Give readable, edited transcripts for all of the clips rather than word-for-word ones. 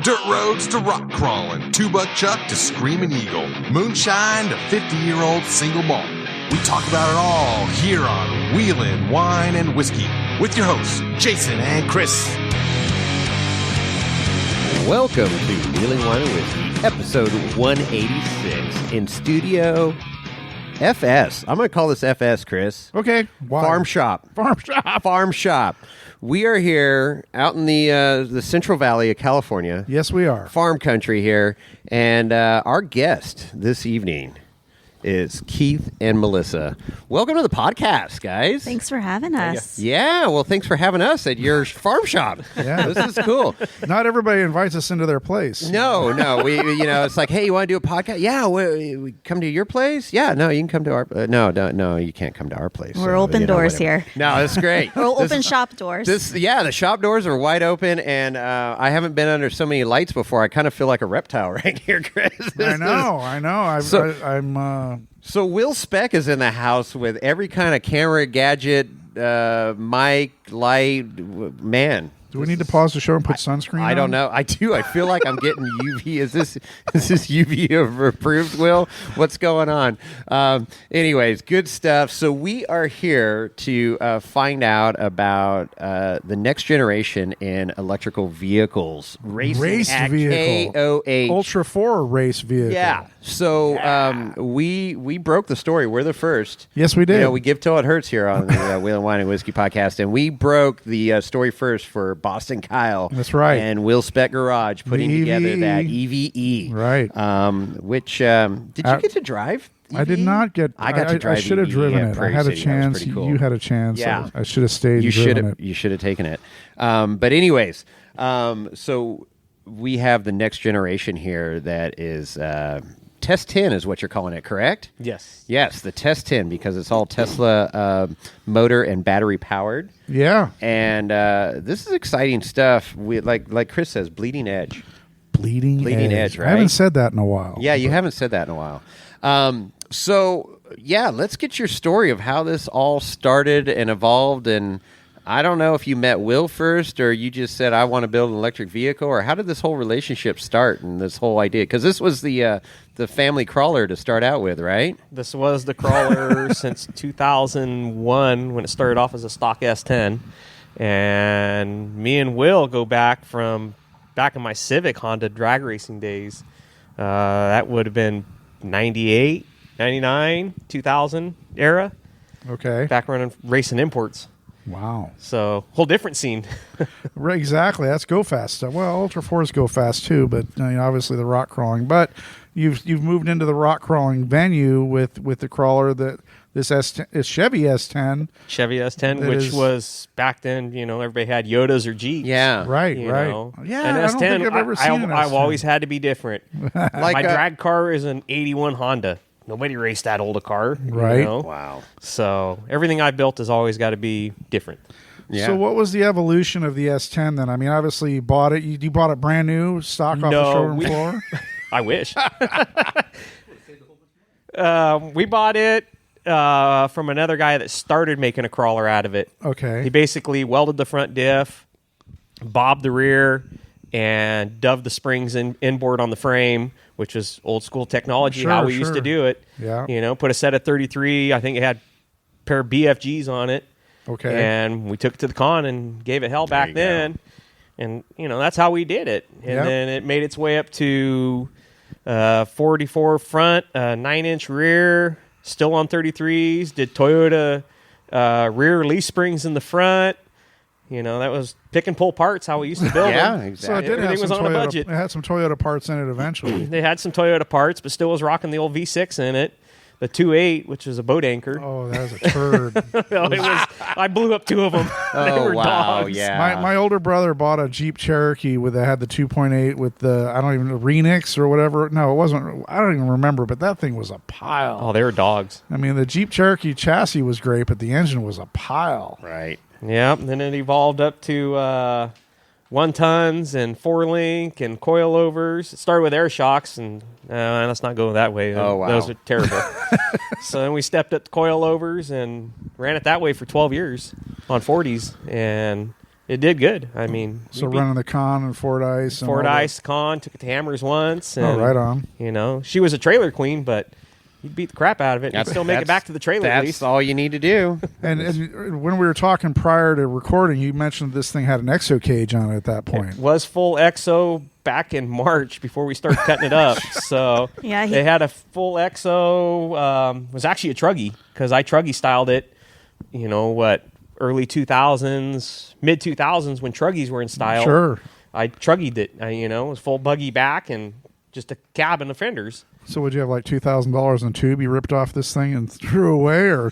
Dirt roads to rock crawling, two-buck chuck to screaming eagle, moonshine to 50-year-old single malt. We talk about it all here on Wheelin' Wine and Whiskey with your hosts, Jason and Chris. Welcome to Wheelin' Wine and Whiskey, episode 186 in Studio FS. I'm going to call this FS, Chris. Okay. Why? Farm Shop. Farm Shop. We are here out in the Central Valley of California. Yes, we are. Farm country here. And our guest this evening is Keith and Melissa. Welcome to the podcast, guys. Thanks for having us. Yeah, well, thanks for having us at your farm shop. Yeah. This is cool. Not everybody invites us into their place. No. We it's like, hey, you want to do a podcast? Yeah, we come to your place? Yeah, no, you can come to our no, you can't come to our place. We're open doors here. No, that's great. We're open shop doors. The shop doors are wide open, and I haven't been under so many lights before. I kind of feel like a reptile right here, Chris. I know. So WillSpec is in the house with every kind of camera, gadget, mic, light, man. Do we need to pause the show and put sunscreen on? I don't know. I do. I feel like I'm getting UV. Is this UV approved, Will? What's going on? Anyways, good stuff. So we are here to find out about the next generation in electrical vehicles. Racing at vehicle. KOH. Ultra4 race vehicle. Yeah. So we broke the story. We're the first. Yes, we did. We give till it hurts here on the Wheel and Wine and Whiskey podcast, and we broke the story first for Boston Kyle. That's right. And WillSpec Garage putting together that EVE. Right. Which did you get to drive? EVE? I did not get. I got to drive. I should have driven it. I had a chance. Cool. You had a chance. Yeah. I should have stayed. You should have taken it. But anyways, so we have the next generation here that is. Test 10 is what you're calling it, correct? Yes. Yes, the Test 10, because it's all Tesla motor and battery powered. Yeah. And this is exciting stuff. We like Chris says, bleeding edge. Bleeding edge, right? I haven't said that in a while. Yeah, you haven't said that in a while. So, let's get your story of how this all started and evolved. And I don't know if you met Will first or you just said, I want to build an electric vehicle, or how did this whole relationship start and this whole idea? Because this was the family crawler to start out with, right? This was the crawler since 2001 when it started off as a stock S10. And me and Will go back in my Civic Honda drag racing days. That would have been 98, 99, 2000 era. Okay. Back running racing imports. Wow. So, whole different scene. Right, exactly. That's go fast stuff. Well, Ultra4s go fast too, but obviously the rock crawling. But you've moved into the rock crawling venue with the crawler that this is Chevy S10. Chevy S10, which was back then, everybody had Yodas or Jeeps. Yeah. Right. Yeah, and S10, I don't think I've ever seen an S10. I've always had to be different. My drag car is an 81 Honda. Nobody raced that old a car. Right. Wow. So everything I built has always got to be different. Yeah. So what was the evolution of the S10 then? I mean, obviously you bought it. You bought it brand new, stock off the showroom floor? I wish. We bought it from another guy that started making a crawler out of it. Okay. He basically welded the front diff, bobbed the rear, and doved the springs inboard on the frame, which is old school technology, how we used to do it. Yeah. Put a set of 33. I think it had a pair of BFGs on it. Okay. And we took it to the con and gave it hell back then. And, that's how we did it. And then it made its way up to 44 front, 9-inch rear, still on 33s, did Toyota rear leaf springs in the front. That was pick and pull parts, how we used to build them. Yeah, exactly. So Everything was on a budget. It had some Toyota parts in it eventually. They had some Toyota parts, but still was rocking the old V6 in it. The 2.8, which is a boat anchor. Oh, that was a turd. I blew up two of them. They were dogs. Yeah. My older brother bought a Jeep Cherokee that had the 2.8 with the, I don't even know, Renix or whatever. No, it wasn't. I don't even remember, but that thing was a pile. Oh, they were dogs. I mean, the Jeep Cherokee chassis was great, but the engine was a pile. Right. Yeah, and then it evolved up to 1 tons and 4-link and coilovers. It started with air shocks, and let's not go that way. Oh, wow. Those are terrible. So then we stepped up to coilovers and ran it that way for 12 years on 40s, and It did good. I mean, So running the Con and Ford Ice. And Ford all that. Ice Con, took it to Hammers once. And, Oh, right on. You know, she was a trailer queen, but you'd beat the crap out of it. You'd still make it back to the trailer at least. That's all you need to do. And when we were talking prior to recording, you mentioned this thing had an exo cage on it at that point. It was full EXO back in March before we started cutting it up. So Yeah, they had a full EXO. It was actually a truggy because I truggy styled it, you know, early 2000s, mid 2000s when truggies were in style. Sure. I truggied it, it was full buggy back and just a cab and the fenders. So would you have like $2,000 in tube you ripped off this thing and threw away, or?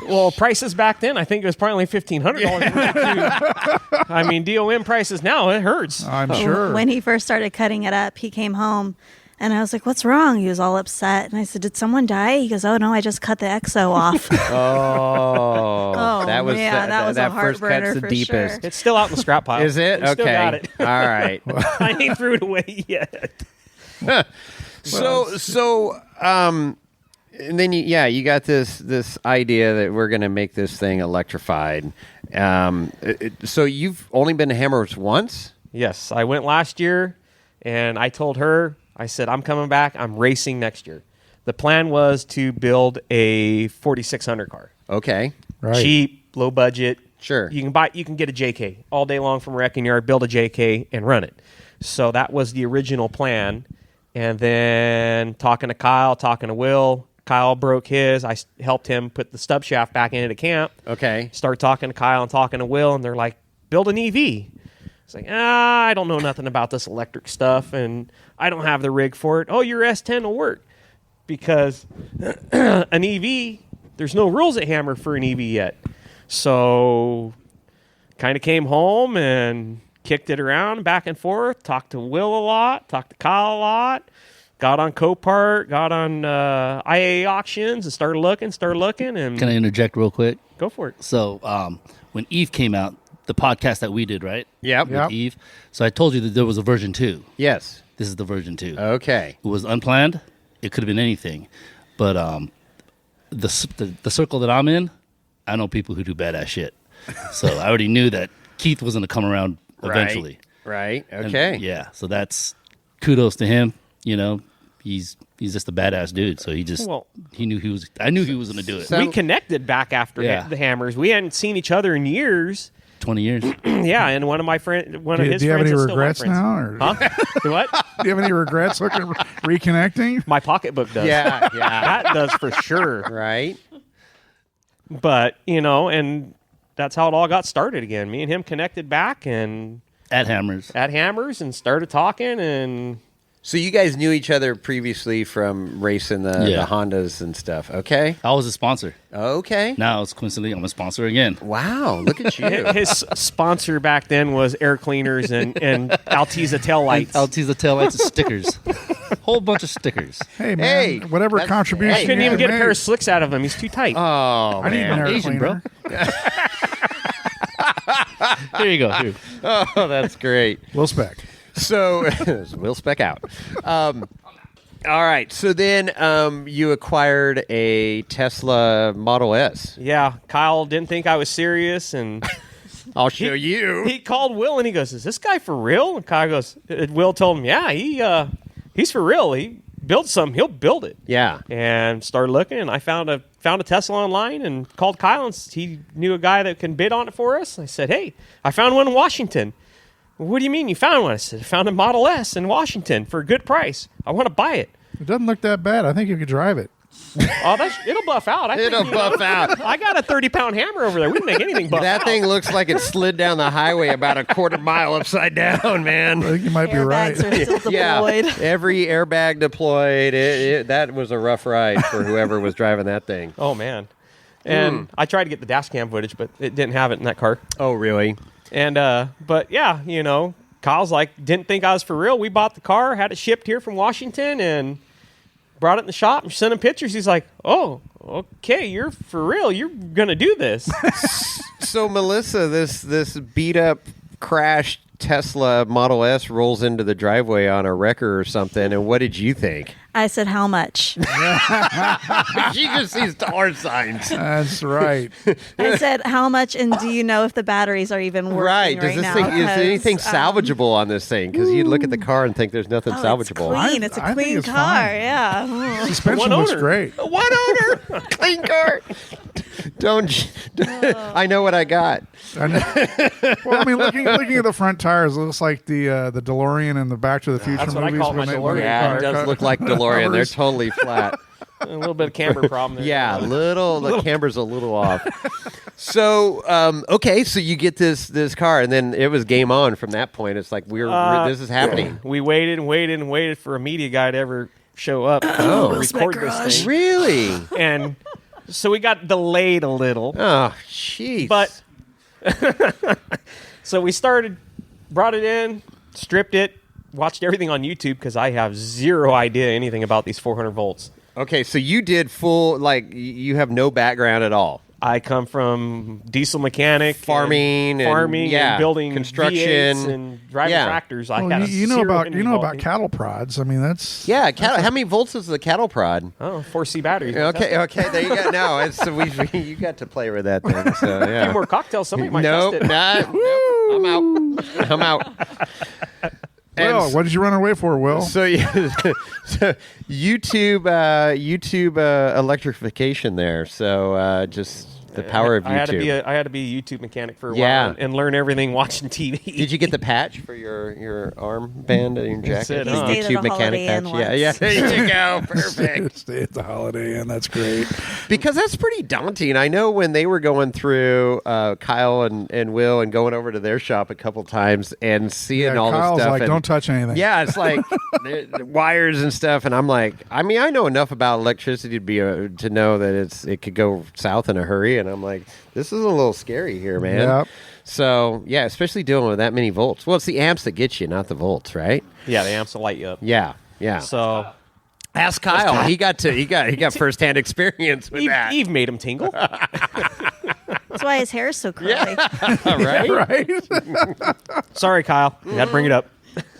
Well, prices back then, I think it was probably $1,500. I mean, DOM prices now, it hurts. I'm sure. When he first started cutting it up, he came home and I was like, "What's wrong?" He was all upset. And I said, "Did someone die?" He goes, "Oh, no, I just cut the EXO off." Oh, that was that was a that first heartburner cut's the for deepest. sure. It's still out in the scrap pile. Is it? We still got Okay. it. All right. I ain't threw it away yet. And then you got this idea that we're going to make this thing electrified. So you've only been to Hammers once? Yes, I went last year, and I told her, I said, I'm coming back. I'm racing next year. The plan was to build a 4600 car. Okay. Right. Cheap, low budget. Sure. You can get a JK all day long from a wrecking yard, build a JK, and run it. So that was the original plan. And then talking to Kyle, talking to Will, Kyle broke his. I helped him put the stub shaft back into the camp. Okay. Start talking to Kyle and talking to Will, and they're like, build an EV. It's like, I don't know nothing about this electric stuff, and I don't have the rig for it. Oh, your S10 will work. Because an EV, there's no rules at Hammer for an EV yet. So kind of came home and kicked it around back and forth, talked to Will a lot, talked to Kyle a lot, got on Copart, got on IA auctions and started looking. And Can I interject real quick? Go for it. So when Eve came out, the podcast that we did, right? Yep. Yep. With Eve. So I told you that there was a version 2. Yes. This is the version 2. Okay. It was unplanned. It could have been anything. But the circle that I'm in, I know people who do badass shit. So I already knew that Keith was going to come around eventually. Right. And, Okay. yeah. So that's kudos to him. You know, he's just a badass dude. So he knew he was. I knew he was going to do it. So- We connected back after Yeah. the Hammers. We hadn't seen each other in years. 20 years. Yeah, and one of his Do you friends have any is still my regrets friends. now? Or Huh? What? do you have any regrets reconnecting? My pocketbook does. Yeah. That does for sure. Right. But, and that's how it all got started again. Me and him connected back and At Hammers. at Hammers and started talking, and So you guys knew each other previously from racing the Yeah. Hondas and stuff. Okay. I was a sponsor. Okay. Now it's coincidentally I'm a sponsor again. Wow. Look at you. his sponsor back then was air cleaners and Altiza tail lights. I'll tease the taillights and stickers. Whole bunch of stickers. Hey, man, Hey, whatever that's- contribution I couldn't you even get a made. pair of slicks out of him. He's too tight. Oh, I need an man. air Asian, cleaner. bro. Here you go. Here. Oh, that's great. WillSpec. So, WillSpec out. All right. So then you acquired a Tesla Model S. Yeah, Kyle didn't think I was serious, and I'll show you. he called Will and he goes, "Is this guy for real?" And Kyle goes, Will told him, "Yeah, he's for real. He builds something, he'll build it." Yeah. And started looking, and I found a Tesla online and called Kyle, and he knew a guy that can bid on it for us. And I said, "Hey, I found one in Washington." "What do you mean you found one?" I said, "I found a Model S in Washington for a good price. I want to buy it." It doesn't look that bad. I think you could drive it. Oh, it'll buff out. I think, It'll buff out. I got a 30-pound hammer over there. We can make anything buff That out. thing looks like it slid down the highway about a quarter mile upside down, man. I think you might be right. Airbags are still deployed. Yeah, every airbag deployed. That was a rough ride for whoever was driving that thing. Oh, man. And I tried to get the dash cam footage, but it didn't have it in that car. Oh, really? And, but yeah, Kyle's like, didn't think I was for real. We bought the car, had it shipped here from Washington, and brought it in the shop and sent him pictures. He's like, "Oh, okay, you're for real. You're going to do this." So, Melissa, this beat up, crashed Tesla Model S rolls into the driveway on a wrecker or something. And what did you think? I said, how much? She just sees dollar signs. That's right. I said, how much, and do you know if the batteries are even working Right. right Does this now? thing is 'Cause, anything salvageable on this thing? Because you look at the car and think there's nothing oh, salvageable. It's clean. It's a I think clean it's car. fine. Yeah. Suspension One looks owner. great. One owner, clean car. Don't. I know what I got. I know. Well, I mean, looking at the front tires, it looks like the DeLorean and the Back to the Future That's what I movies. call when my they- DeLorean. when they Yeah, car- it does car- look like DeLorean. They're covers. totally flat. A little bit of camber problem there. Yeah, the camber's a little off. So, okay, so you get this car, and then it was game on from that point. It's like this is happening. We waited and waited and waited for a media guy to ever show up. Oh. to record this thing. Really? And so we got delayed a little. Oh, jeez. But so we brought it in, stripped it, watched everything on YouTube because I have zero idea anything about these 400 volts. okay, so you did full you have no background at all. I come from diesel mechanic, Farming and- yeah, and building construction. V8s and driving Yeah. tractors. I Well, had you know zero about involvement. cattle prods. I mean, that's Yeah, how many volts is the cattle prod? Oh, 4C batteries. Okay, there you go. No, you got to play with that thing. So A yeah. few more cocktails. Somebody might Nope, test it. nope, I'm out. And Will. What did you run away for, Will? So, so YouTube electrification there. So just the power of YouTube. I had to be a YouTube mechanic for a Yeah. while and learn everything watching TV. Did you get the patch for your armband and your jacket? That's it, The huh? He stayed at a Holiday Inn Yeah, once. there you go. Perfect. Stay at the Holiday Inn. That's great. Because that's pretty daunting. I know when they were going through Kyle and Will and going over to their shop a couple times and seeing all Kyle's this stuff. like, and- don't touch anything. Yeah, it's like the wires and stuff, and I'm like, I mean, I know enough about electricity to know that it could go south in a hurry, and I'm like, this is a little scary here, man. Yep. So yeah, especially dealing with that many volts. Well, it's the amps that get you, not the volts, right? Yeah, the amps will light you up. Yeah. So Ask Kyle. He got firsthand experience with that. Eve made him tingle. That's why his hair is so curly. right? Right? Sorry, Kyle. You had to bring it up.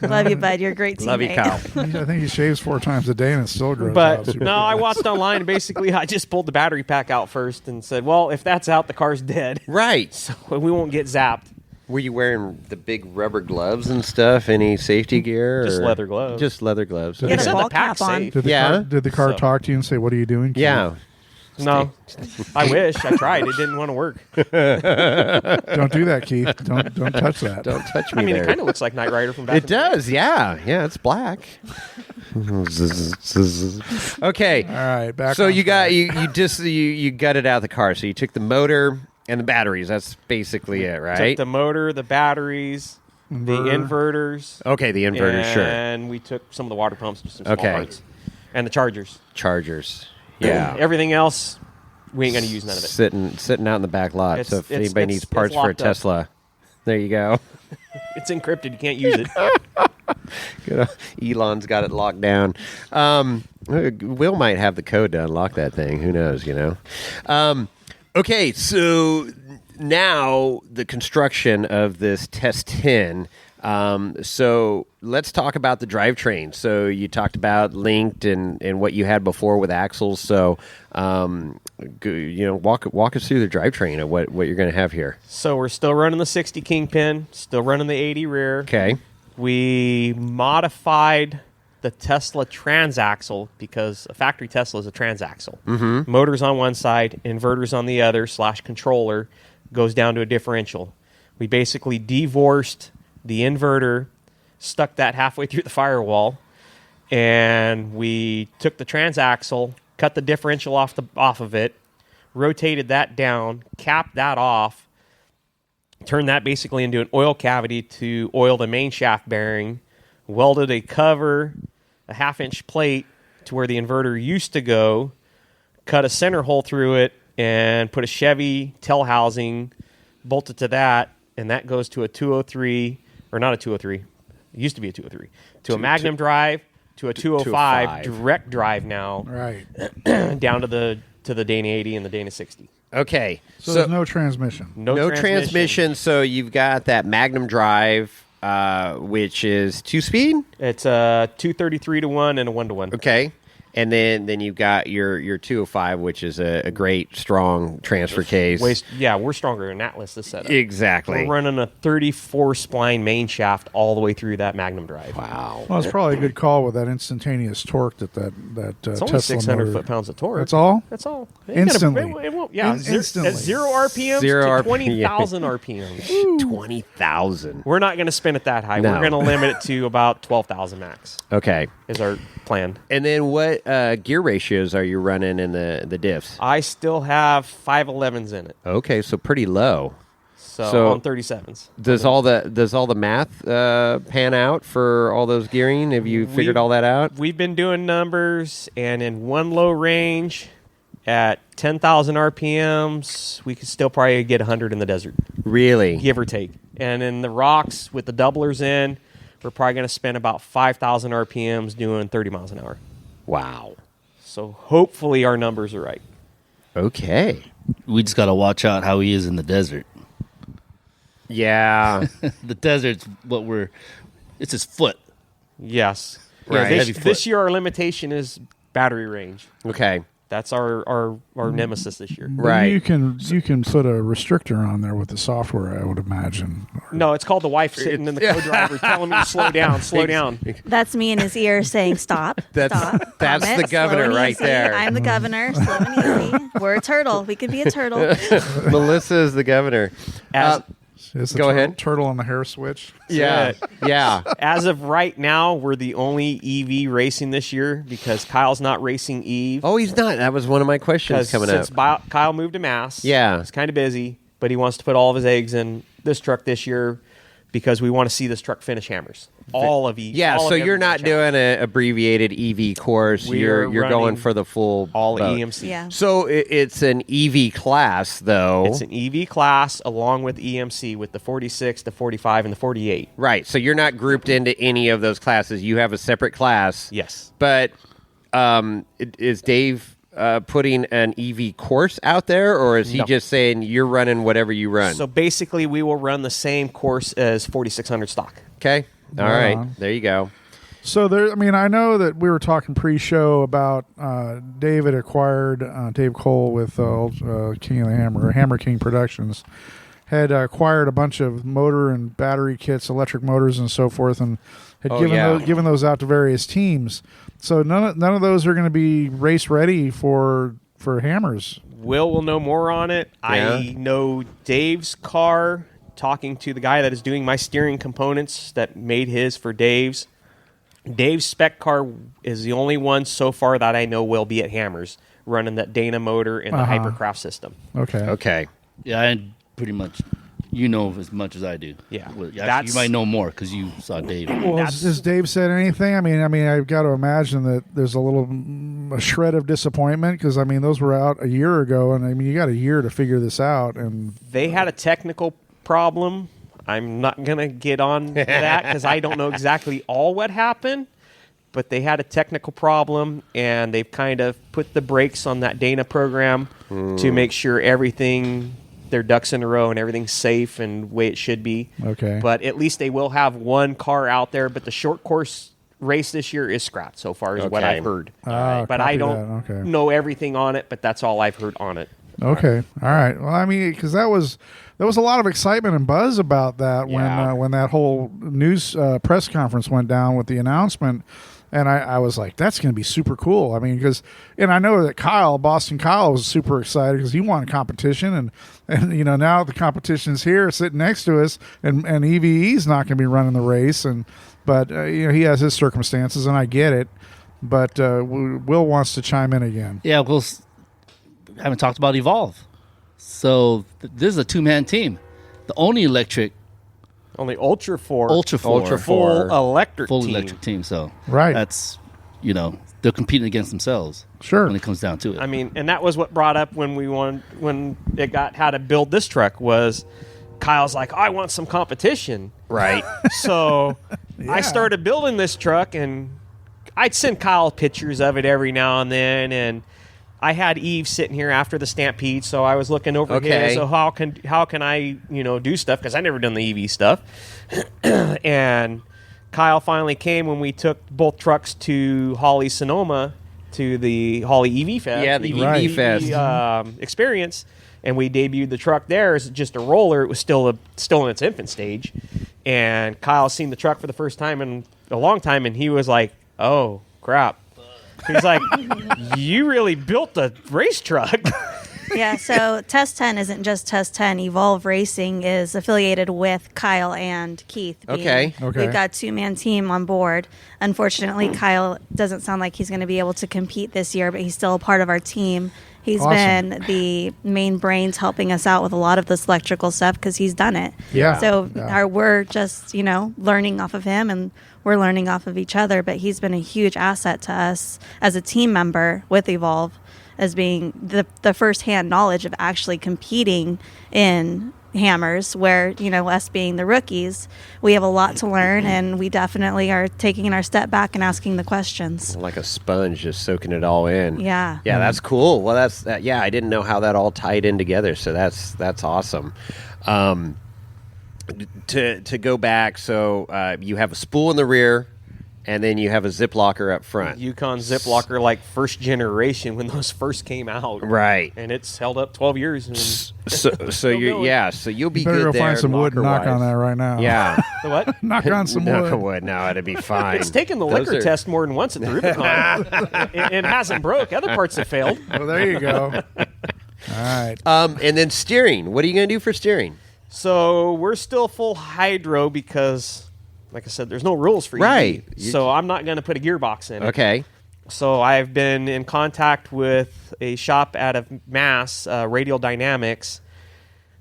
Love you, bud. You're a great teammate. Love you, Kyle. I think he shaves 4 times a day and it still grows out. But super no, I fast. watched online. And basically, I just pulled the battery pack out first and said, well, if that's out, the car's dead. Right. So we won't get zapped. Were you wearing the big rubber gloves and stuff? Any safety gear? Just or- leather gloves. Just leather gloves. You got It a said ball the pack's cap on. safe. Did the car So- talk to you and say, "What are you doing?" Keith?" Yeah. No, I wish. I tried. It didn't want to work. Don't do that, Keith. Don't touch that. Don't touch me I mean, there. it kind of looks like Knight Rider from back It in the day. does, yeah. Yeah, it's black. Okay. All right, back. So on you got track. you gutted out the car. So you took the motor and the batteries. That's basically it, right? Took the motor, the batteries, the inverters. Okay, the inverter, sure. And we took some of the water pumps, just some small Okay. parts. And the chargers. Chargers. Yeah. Everything else, we ain't going to use none of it. Sitting out in the back lot. It's- So if it's- anybody it's- needs it's parts for a locked up. Tesla, there you go. It's encrypted. You can't use it. Good. Elon's got it locked down. Will might have the code to unlock that thing. Who knows, Okay, so now the construction of this Test 10. So let's talk about the drivetrain. So you talked about linked and what you had before with axles. So, walk us through the drivetrain of what you're going to have here. So we're still running the 60 Kingpin, still running the 80 rear. Okay. We modified the Tesla transaxle because a factory Tesla is a transaxle. Mm-hmm. Motors on one side, inverters on the other, / controller goes down to a differential. We basically divorced the inverter, stuck that halfway through the firewall, and we took the transaxle, cut the differential off of it, rotated that down, capped that off, turned that basically into an oil cavity to oil the main shaft bearing, welded a cover, a 1/2-inch plate to where the inverter used to go, cut a center hole through it, and put a Chevy tail housing, bolted to that, and that goes to a 203, or not a 203, it used to be a 203, to a Magnum drive, to a 205 direct drive now, Right. down to the Dana 80 and the Dana 60. Okay. So there's no transmission. No transmission. So you've got that Magnum drive, which is 2-speed. It's a 233 to 1 and a 1 to 1. Okay. And then you've got your 205, which is a great, strong transfer case. We're stronger than Atlas this setup. Exactly. We're running a 34 spline main shaft all the way through that Magnum drive. Wow. Well, it's probably a good call with that instantaneous torque that It's only Tesla 600 motor. foot-pounds of torque. That's all? That's all. Instantly. It won't, yeah, Instantly. at 0 RPMs Zero to 20,000 RPMs. 20,000. We're not going to spin it that high. No. We're going to limit it to about 12,000 max Okay. is our plan. And then what gear ratios are you running in the diffs? I still have 511s in it. Okay, so pretty low. So on 37s. Does all the math pan out for all those gearing? Have you figured all that out? We've been doing numbers, and in one low range at 10,000 RPMs, we could still probably get 100 in the desert, Really? give or take. And in the rocks with the doublers in, we're probably going to spend about 5,000 RPMs doing 30 miles an hour. Wow. So hopefully our numbers are right. Okay. We just got to watch out how he is in the desert. Yeah. The desert's it's his foot. Yes. Right. Yeah, Heavy foot. this year our limitation is battery range. Okay. That's our nemesis this year. But Right. You can put a restrictor on there with the software, I would imagine. No, it's called the wife sitting in the co-driver telling me to slow down, slow down. That's me in his ear saying, stop, That's stop. the Calm it, governor slow and right easy. there. I'm the governor, slow and easy. We're a turtle. We could be a turtle. Melissa is the governor. As, Is the Go ahead. turtle on the hair switch? Yeah. Yeah. as of right now, we're the only EV racing this year because Kyle's not racing Eve. Oh, he's not. That was one of my questions coming up. Since Kyle moved to Mass, Yeah. he's kind of busy, but he wants to put all of his eggs in this truck this year because we want to see this truck finish hammers. All of Eve. Yeah, all of so you're everything not finish hammers. doing an abbreviated EV course. We You're are going running for the full all boat. EMC. Yeah. So it's an EV class, though. It's an EV class along with EMC with the 46, the 45, and the 48. Right. So you're not grouped into any of those classes. You have a separate class. Yes. But is Dave putting an EV course out there, or is he No. just saying you're running whatever you run? So basically, we will run the same course as 4600 stock. Okay. All Right right. on. There you go. So there, I mean, I know that we were talking pre-show about David acquired Dave Cole with King of the Hammer, or Hammer King Productions, had acquired a bunch of motor and battery kits, electric motors and so forth, and had given those out to various teams. So none of those are going to be race ready for hammers. Will know more on it. Yeah. I know Dave's car, talking to the guy that is doing my steering components that made his for Dave's. Dave's spec car is the only one so far that I know will be at Hammers, running that Dana motor and the Hypercraft system. Okay. Okay. Yeah, I pretty much, you know as much as I do. Yeah. Well, actually, That's- you might know more because you saw Dave. Well, has Dave said anything? I mean, I've got to imagine that there's a shred of disappointment because those were out a year ago, and you got a year to figure this out. And They had a technical problem. I'm not going to get on that because I don't know exactly all what happened, but they had a technical problem, and they've kind of put the brakes on that Dana program to make sure their ducks in a row and everything's safe and the way it should be. Okay. But at least they will have one car out there, but the short course race this year is scrapped so far is what Okay. I've heard. Ah, But copy I don't that. Okay. know everything on it, but that's all I've heard on it. Okay. All right. Well, because there was a lot of excitement and buzz about that Yeah. when that whole news press conference went down with the announcement, and I was like, that's going to be super cool. And I know that Boston Kyle was super excited because he won competition, and now the competition's here sitting next to us, and EVE's not going to be running the race, but he has his circumstances, and I get it. But Will wants to chime in again. Yeah, we haven't talked about Evolve. So this is a two-man team. The only electric, Only Ultra4. Ultra4. Full electric full team. electric team. So Right. that's, they're competing against themselves. Sure. When it comes down to it. I mean, and that was what brought up when it got how to build this truck was Kyle's like, I want some competition. Right. So I started building this truck, and I'd send Kyle pictures of it every now and then, and I had Eve sitting here after the Stampede, so I was looking over Okay. here. So how can I do stuff because I never done the EV stuff, and Kyle finally came when we took both trucks to Holly Sonoma to the Holly EV Fest. Yeah, the Right. EV Fest. Experience, and we debuted the truck there as just a roller. It was still in its infant stage, and Kyle seen the truck for the first time in a long time, and he was like, "Oh crap!" He's like, "You really built a race truck." Yeah, so Test 10 isn't just Test 10. Evolve Racing is affiliated with Kyle and Keith. Okay. Okay. We've got a two-man team on board. Unfortunately, Kyle doesn't sound like he's going to be able to compete this year, but he's still a part of our team. He's Awesome. been the main brains helping us out with a lot of this electrical stuff because he's done it. Yeah. So Yeah. we're just, learning off of him, and we're learning off of each other, but he's been a huge asset to us as a team member with Evolve, as being the first-hand knowledge of actually competing in hammers, where, us being the rookies, we have a lot to learn, and we definitely are taking our step back and asking the questions. Like a sponge, just soaking it all in. Yeah. Yeah, that's cool. Well, yeah, I didn't know how that all tied in together, so that's awesome. To go back, so you have a spool in the rear, and then you have a zip locker up front. Yukon zip locker, like first generation when those first came out, Right. and it's held up 12 years. And So you'll be You better good go there. find some wood and knock on locker-wise. that right now. Yeah. the what? Knock on some Knock wood. on wood. No, it'd be fine. It's taken the Those liquor are- test more than once at the Rubicon. It hasn't broke. Other parts have failed. Well, there you go. All right. And then steering. What are you going to do for steering? So we're still full hydro because, like I said, there's no rules for EV. Right. So I'm not going to put a gearbox in it. Okay. So I've been in contact with a shop out of Mass, Radial Dynamics,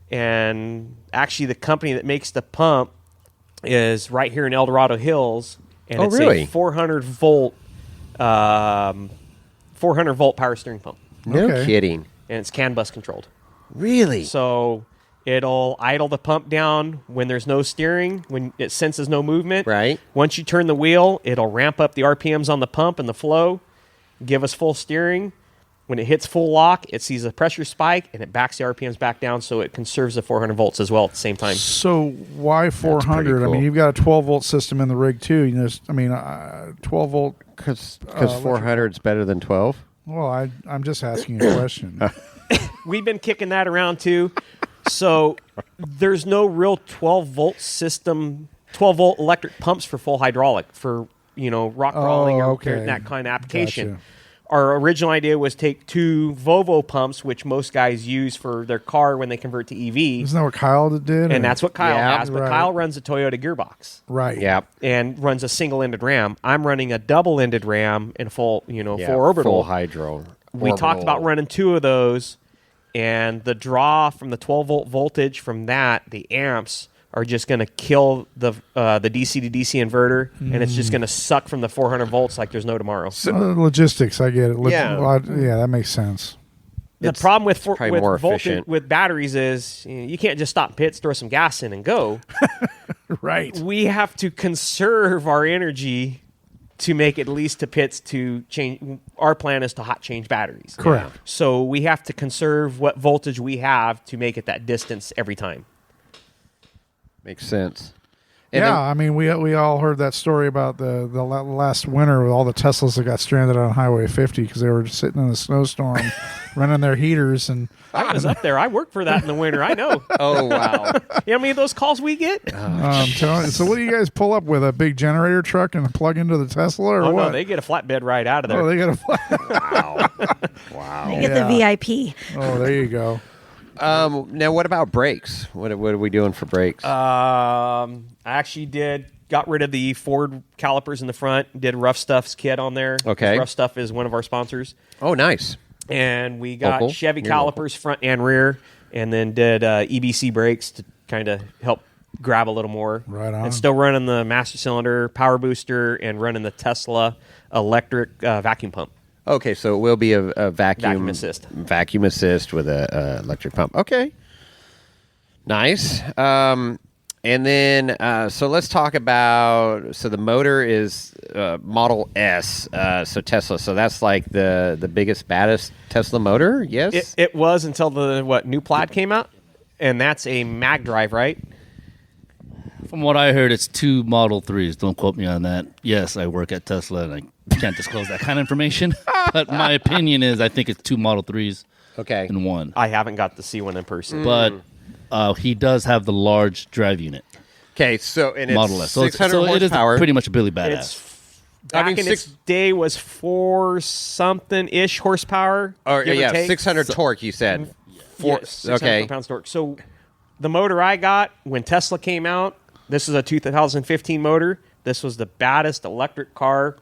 and actually the company that makes the pump is right here in El Dorado Hills, and Oh, it's really? a 400 volt power steering pump, No Okay. kidding. and it's CAN bus controlled. Really? So it'll idle the pump down when there's no steering, when it senses no movement. Right. Once you turn the wheel, it'll ramp up the RPMs on the pump and the flow, give us full steering. When it hits full lock, it sees a pressure spike, and it backs the RPMs back down so it conserves the 400 volts as well at the same time. So why 400? I cool. mean, you've got a 12 volt system in the rig too. 12 volt. Because 400 is better than 12? Well, I'm just asking a question. We've been kicking that around too. So there's no real 12 volt system, 12 volt electric pumps for full hydraulic for, rock crawling or okay. that kind of application. Gotcha. Our original idea was take two Volvo pumps, which most guys use for their car when they convert to EV, Isn't that what Kyle did? and that's what Kyle Yeah, has. But right. Kyle runs a Toyota gearbox right. Yeah. and runs a single-ended ram. I'm running a double-ended ram in full, full orbital. Full hydro. We talked about running two of those, and the draw from the 12 volt voltage from that, the amps are just going to kill the DC to DC inverter, and it's just going to suck from the 400 volts like there's no tomorrow. Logistics, I get it. Yeah. Yeah, that makes sense. The problem with probably more efficient. with batteries is you can't just stop pits, throw some gas in, and go. Right. We have to conserve our energy to make at least to pits to change. Our plan is to hot change batteries. Correct. So we have to conserve what voltage we have to make it that distance every time. Makes sense. And Yeah, then- I mean, we all heard that story about the last winter with all the Teslas that got stranded on Highway 50 because they were just sitting in the snowstorm, running their heaters, and I was up there. I worked for that in the winter. I know. oh, wow. You know how many of those calls we get? telling you. So what do you guys pull up with, a big generator truck and plug into the Tesla, or Oh, what? no, they get a flatbed ride out of there. Oh, they got a. Wow. They get the VIP. Oh, there you go. Now, what about brakes? What are we doing for brakes? I actually got rid of the Ford calipers in the front, did Rough Stuff's kit on there. Okay. Rough Stuff is one of our sponsors. oh, nice. And we got Local? Chevy You're calipers front and rear, and then did EBC brakes to kind of help grab a little more. Right on. And still running the master cylinder, power booster, and running the Tesla electric vacuum pump. Okay, so it will be a Vacuum assist. Vacuum assist with a electric pump. Okay, nice. And then, so let's talk about. So the motor is Model S. So Tesla. So that's like the biggest, baddest Tesla motor. Yes. It was until the new Plaid came out, and that's a mag drive, right? From what I heard, it's 2 Model 3s. Don't quote me on that. Yes, I work at Tesla, and I can't disclose that kind of information. But my opinion is I think it's 2 Model 3s Okay. and 1. I haven't got to see one in person. But he does have the large drive unit, Okay, so and it's Model S. So, 600 so it is horsepower. pretty much a Billy Badass. It's back in its 6 day was 4 something ish horsepower. or give or yeah, take. 600 torque. You said. Yeah, 600 okay. foot-pounds torque. So the motor I got when Tesla came out, this is a 2015 motor. This was the baddest electric car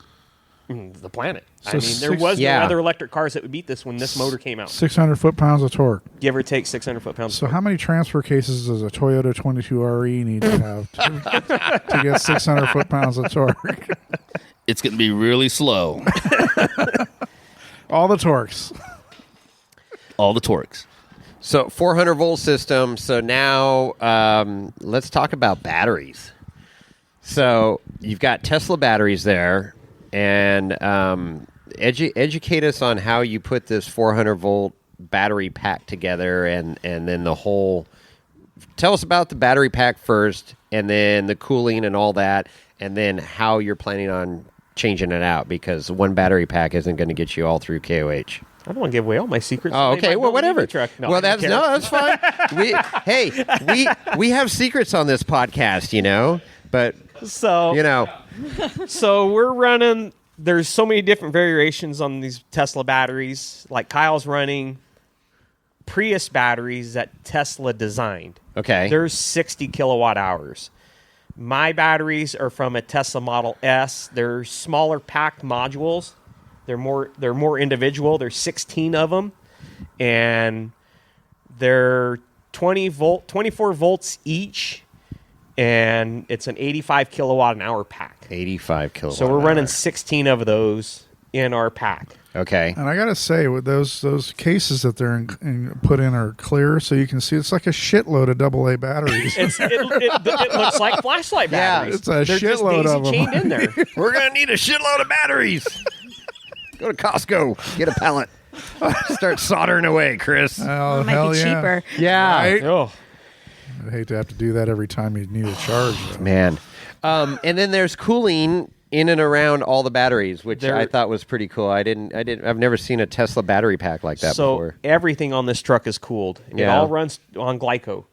on the planet. I mean, there was yeah. no other electric cars that would beat this when this motor came out. 600 foot-pounds of torque. Give or take 600 foot-pounds. So how many transfer cases does a Toyota 22RE need to have to get 600 foot-pounds of torque? It's going to be really slow. All the torques. All the torques. So 400 volt system. So now let's talk about batteries. So you've got Tesla batteries there, and educate us on how you put this 400 volt battery pack together, and then the whole. Tell us about the battery pack first, and then the cooling and all that, and then how you're planning on changing it out, because one battery pack isn't going to get you all through KOH. I don't want to give away all my secrets. Oh, They okay. might Well, build a new whatever. truck. No, well, I don't that's care. that's fine. We have secrets on this podcast, but So So we're running. There's so many different variations on these Tesla batteries. Like Kyle's running Prius batteries that Tesla designed. Okay. There's 60 kilowatt hours. My batteries are from a Tesla Model S. They're smaller packed modules. They're more individual. There's 16 of them, and they're 24 volts each, and it's an 85 kilowatt an hour pack. 85 kilowatt. So we're running hour. 16 of those in our pack. Okay. And I gotta say, with those cases that they're put in are clear, so you can see it's like a shitload of AA batteries. It looks like flashlight Yeah, batteries. it's a They're just shitload of them. daisy-chained in there. We're gonna need a shitload of batteries. Go to Costco, get a pallet, start soldering away, Chris. Oh, It might hell be yeah. cheaper. Yeah, Right? Oh. I'd hate to have to do that every time you need a charge. though. man. And then there's cooling in and around all the batteries, which There- I thought was pretty cool. I've never seen a Tesla battery pack like that So before. everything on this truck is cooled. It Yeah. all runs on glyco.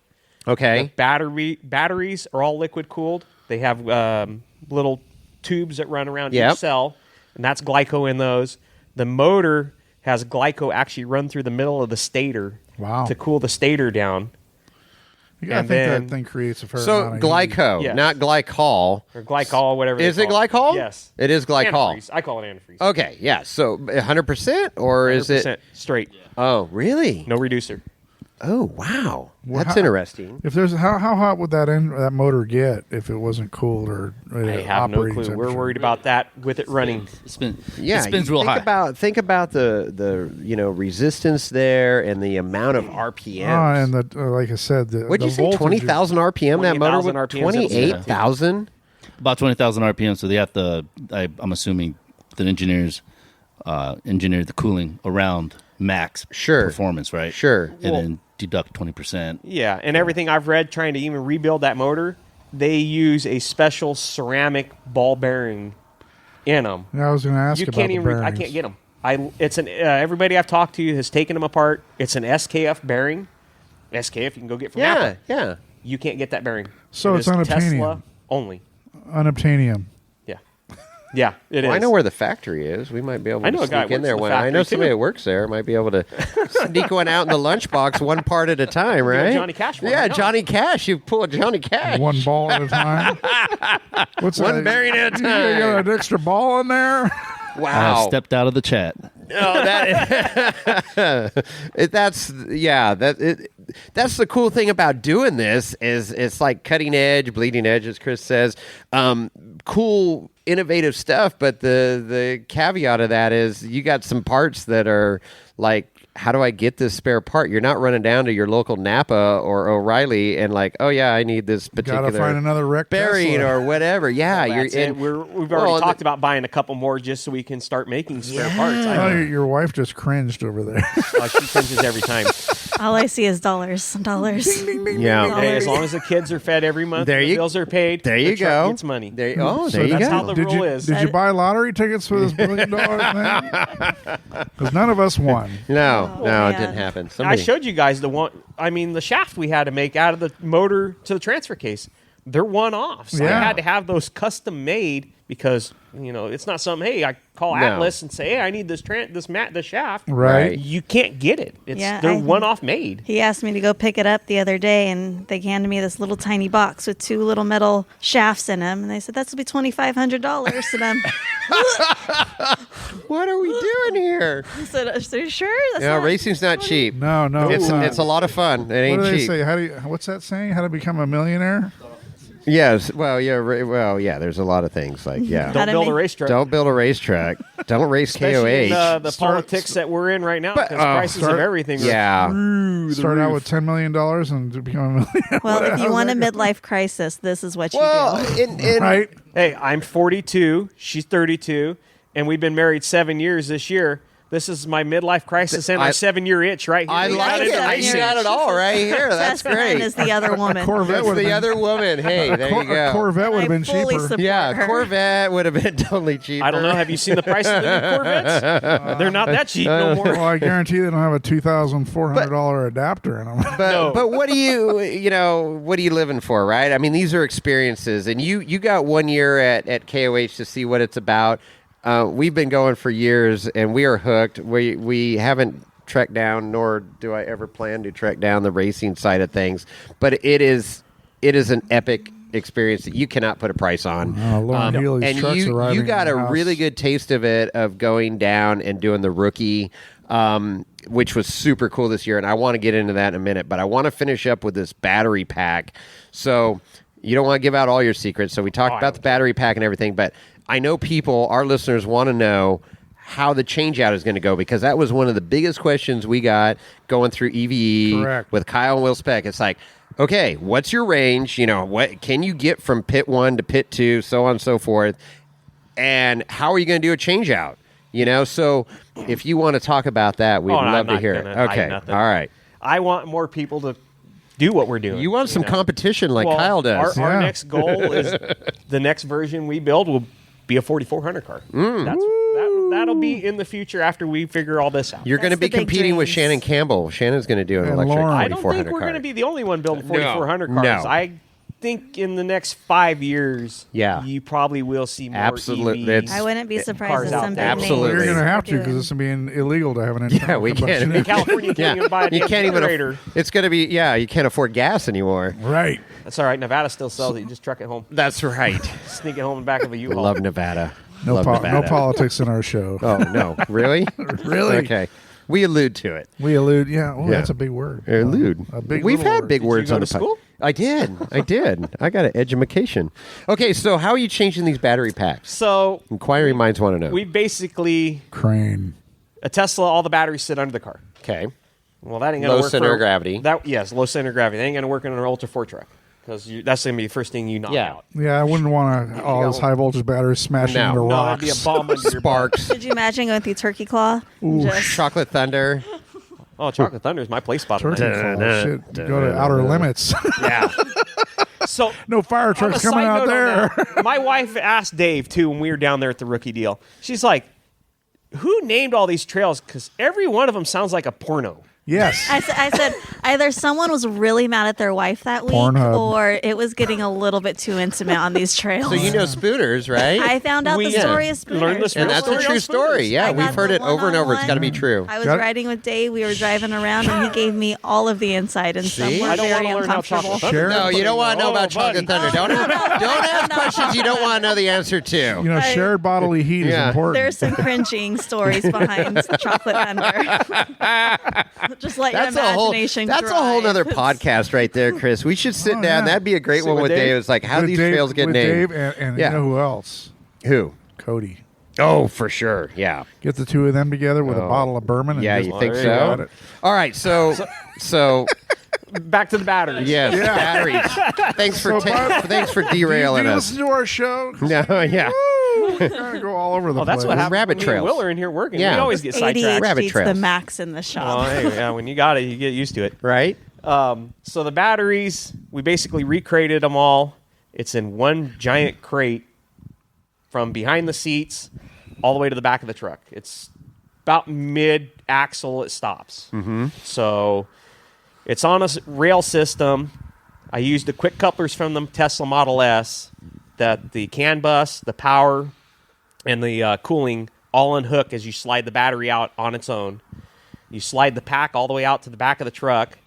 Okay. Batteries are all liquid cooled. They have little tubes that run around Yep. each cell, and that's glyco in those. The motor has glyco actually run through the middle of the stator Wow. to cool the stator down, I And think then- that thing creates a fair So amount of heat. glyco, Yes. not glycol. or glycol, whatever. Is they it call glycol? Yes. It is glycol. Antifreeze. I call it antifreeze. Okay, yeah. So 100%, or is it? 100% straight, Oh, really? no reducer. Oh, wow. Well, That's how- interesting. If there's how hot would that motor get if it wasn't cooled or I have no clue. We're worried about that with it running. It Yeah, spins you real high. think about the resistance there and the amount of RPMs. And the like I said, the What'd you the say? voltage 20,000 RPM. That motor 20,000 with RPMs, 28,000. About 20,000 RPM, so they have to, I'm assuming the engineers engineered the cooling around max Sure. performance, right? Sure. And then deduct 20%. Yeah, and everything I've read trying to even rebuild that motor, they use a special ceramic ball bearing in them. Yeah, I was going to ask You about can't the even. I bearings. can't get them. It's an. Everybody I've talked to has taken them apart. It's an SKF bearing. SKF you can go get from Yeah, Apple. yeah. You can't get that bearing. So It it's is unobtainium. Tesla only. Unobtainium. Yeah, yeah, it is. Well, I know where the factory is. We might be able I to know a guy sneak in works there. in the When I know factory, somebody too. that works there. Might be able to sneak one out in the lunchbox, one part at a time, right? Johnny Cash one, Yeah, I know. Johnny Cash. You pull a Johnny Cash. One ball at a time. What's One that? bearing at a You time. got an extra ball in there? I Wow. have stepped out of the chat. No, that's the cool thing about doing this is it's like cutting edge, bleeding edge, as Chris says. Cool, innovative stuff, but the caveat of that is you got some parts that are like, how do I get this spare part? You're not running down to your local Napa or O'Reilly and like, oh yeah, I need this particular Got to find another wreck bearing Tesla. or whatever. Yeah, That's it. We've already talked about buying a couple more just so we can start making spare parts. Oh, your wife just cringed over there. She cringes every time. All I see is dollars. Yeah. Hey, as long as the kids are fed every month, There the you- bills are paid. There you the truck go. Gets money. There you So go. that's how the Did rule you, is. did you buy lottery tickets for this $1 billion thing? Because none of us won. No, Oh, it man. didn't happen. I Somebody, showed you guys the shaft we had to make out of the motor to the transfer case. They're one-offs. I Yeah. had to have those custom made because it's not something. Hey, I call No. Atlas and say, hey, I need this shaft. Right. You can't get it. They're one-off made. He asked me to go pick it up the other day, and they handed me this little tiny box with 2 little metal shafts in them, and they said that's will be $2,500. And I'm, what are we doing here? I said, are you sure? That's No, not- racing's not cheap. No, it's not. It's a lot of fun. It ain't What do they cheap. say? What's that saying? How to become a millionaire? Yes. Well, yeah. There's a lot of things like How Don't to build a make- racetrack. Don't build a racetrack. Don't race Especially KOH. in the politics that we're in right now, But- because prices of everything. Yeah. Start out with $10 million and to become a millionaire. Well, if you want a midlife crisis, this is what you Well, do. Right? Hey, I'm 42. She's 32, and we've been married 7 years this year. This is my midlife crisis and my 7-year itch right here. I We like got it. into I racing. got it all right here. That's Tessa great. is the other woman. Corvette That's would have the been, other woman. Hey, there you a go. Corvette would have I been fully cheaper. support Yeah, her. Corvette would have been totally cheaper. I don't know. Have you seen the price of the new Corvettes? They're not that cheap no more. Well, I guarantee they don't have a $2,400 adapter in them. But what do what are you living for, right? I mean, these are experiences, and you got 1 year at KOH to see what it's about. We've been going for years, and we are hooked. We haven't trekked down, nor do I ever plan to trek down the racing side of things. But it is an epic experience that you cannot put a price on. Lauren Healy's and trucks arriving you in got the a house. really good taste of it, of going down and doing the rookie, which was super cool this year. And I want to get into that in a minute, but I want to finish up with this battery pack. So you don't want to give out all your secrets. So we talked about the battery pack and everything, but I know our listeners want to know how the change-out is going to go, because that was one of the biggest questions we got going through EVE Correct. with Kyle and WillSpec. It's like, okay, what's your range? What can you get from pit 1 to pit 2, so on and so forth, and how are you going to do a change-out? So if you want to talk about that, we'd I'm love to not hear it. gonna hide Okay, nothing. all right. I want more people to do what we're doing. You want some competition like Well, Kyle does. Our Yeah. next goal is the next version we build will be a 4400 car. That'll be in the future after we figure all this out. You're going to That's be the big competing with dreams. Shannon Campbell. Shannon's going to do an And electric Lauren. I don't 4400 think we're car. going to be the only one building 4400 cars. No. I think in the next 5 years, Yeah. you probably will see more Absolutely. EV. It's- I wouldn't be cars surprised if out some there. big Absolutely. You're names going to have to, are because doing- it's being illegal to have an internal Yeah, we combustion can't. In California, you can't even buy a You damn can't even. generator. It's going to be. Yeah, you can't afford gas anymore. Right. That's all right. Nevada still sells it. You just truck it home. That's right. Sneak it home in the back of a U-Haul. Love Nevada. No, Love Nevada. no politics in our show. Oh no, really? Really? Okay. We allude to it. We allude. Yeah. Oh, Yeah. that's a big word. Allude. A big We've little had word. big Did you words go on to the pod. school? I did. I got an education. Okay, so how are you changing these battery packs? So Inquiring minds want to know. we basically, Crane. a Tesla, all the batteries sit under the car. Okay. Well, that ain't going to Low work. center of gravity. Yes, low center of gravity. That ain't going to work in an Ultra4 truck, because that's going to be the first thing you knock Yeah. out. Yeah, I wouldn't want all those high voltage batteries smashing No. into No, No, rocks. that'd be a bomb under your butt. Sparks. Could you imagine going through Turkey Claw? Just Chocolate Thunder. Oh, Chocolate Thunder is my play spot. Turkey tonight. claw. Shit. Go to outer limits. Yeah. So No fire on a trucks side coming out note on there. that, my wife asked Dave, too, when we were down there at the rookie deal. She's like, who named all these trails? Because every one of them sounds like a porno. Yes. I said either someone was really mad at their wife that week, Pornhub. or it was getting a little bit too intimate on these trails. So you know Spooners, right? I found out the story of Spooners. learned the and that's a story true on story. Spooners. Yeah, I we've got heard the it over and over. It's got to be one-on-one. true. I was Got it. riding with Dave. We were driving around, and he gave me all of the insight, and some See? were I don't very want to learn how uncomfortable. Chocolate Thunder. Share- No, you don't want to know Oh, about buddy. Chocolate Thunder. Don't ask questions you don't want to know the answer to. You know, shared bodily heat is Yeah. important. There's some cringing stories behind Chocolate Thunder. Just let your imagination That's a whole drive. other podcast right there, Chris. We should sit Oh, down. yeah. That'd be a great one with with Dave? Dave. It's like how With these Dave- trails get with named. Dave and Yeah. you know who else? Who? Cody. Oh, for sure. Yeah. Get the two of them together with a bottle of bourbon. And Yeah, just you think there you got so? it. All right, so Back to the batteries. yes, Yeah. batteries. Thanks for So, Bob, thanks for Do you derailing us. listen to our show? No, yeah. Trying to go all over the Oh, place. that's what happens. Rabbit when me and trails. Will are in here working. Yeah. We always get sidetracked. Rabbit ADHD's trails. the max in the shop. Well, hey, yeah, when you got it, you get used to it. Right? So the batteries, we basically recrated them all. It's in one giant crate from behind the seats all the way to the back of the truck. It's about mid-axle it stops. Mm-hmm. So it's on a rail system. I used the quick couplers from the Tesla Model S, that the CAN bus, the power, and the cooling all unhook as you slide the battery out on its own. You slide the pack all the way out to the back of the truck.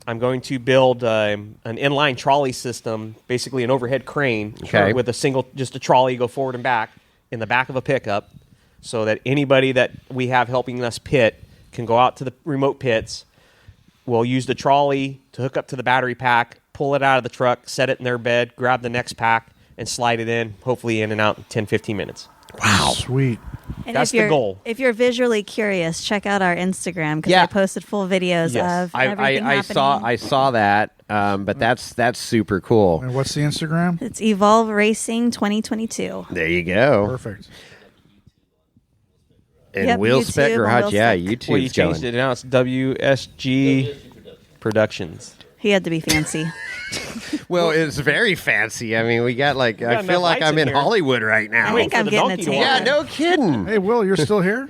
I'm going to build an inline trolley system, basically an overhead crane with just a trolley go forward and back in the back of a pickup, so that anybody that we have helping us pit can go out to the remote pits. We'll use the trolley to hook up to the battery pack, pull it out of the truck, set it in their bed, grab the next pack, and slide it in, hopefully in and out in 10, 15 minutes. Wow. Sweet. And That's if you're, the goal. If you're visually curious, check out our Instagram because Yeah. I posted full videos Yes. of everything happening. I saw that, but that's super cool. And what's the Instagram? It's Evolve Racing 2022. There you go. Perfect. And Yep, WillSpec YouTube Garage, and yeah, WillSpec. YouTube's Well, you changed going. it now. It's WSG Productions. He had to be fancy. Well, it's very fancy. I mean, we got I got feel enough like lights I'm in in here. Hollywood right now. I think for I'm the getting a donkey to tan. walk Yeah, in. no kidding. Hey, Will, you're still here?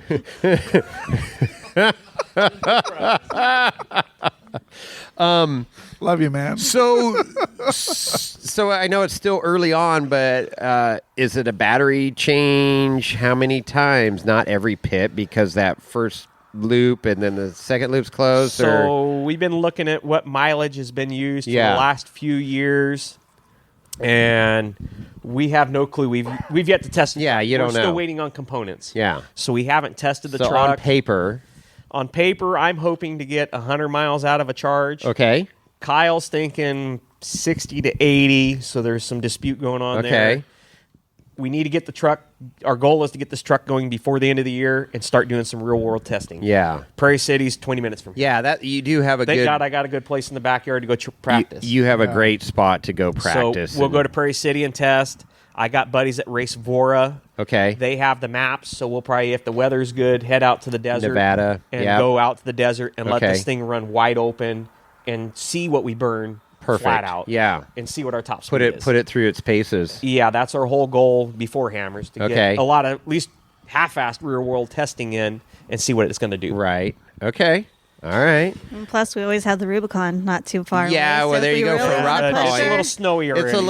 Love you, man. So I know it's still early on, but is it a battery change? How many times? Not every pit, because that first loop and then the second loop's closed. or So we've been looking at what mileage has been used for Yeah. the last few years, and we have no clue. We've yet to test it. Yeah, you We're don't know. still waiting on components. Yeah. So we haven't tested the So truck. on paper, On paper, I'm hoping to get 100 miles out of a charge. okay, Kyle's thinking 60 to 80, so there's some dispute going on there. okay, We need to get the truck. Our goal is to get this truck going before the end of the year and start doing some real world testing. yeah, Prairie City's 20 minutes from here. yeah. That you do have a Thank good. God I got a good place in the backyard to go practice. You have a great spot to go practice. So we'll and- go to Prairie City and test. I got buddies that race Vora. Okay. They have the maps, so we'll probably, if the weather's good, head out to the desert. Nevada, And yep. go out to the desert and let Okay. this thing run wide open and see what we burn Perfect. flat out. Yeah. And see what our top put speed it is. put it through its paces. Yeah, that's our whole goal before Hammers, to Okay. get a lot of at least half-assed real-world testing in and see what it's going to do. Right. Okay. All right. And plus, we always have the Rubicon not too far Yeah, away. well, if there we you go for really rock wanna push crawling. It's a her- little snowy already. It's a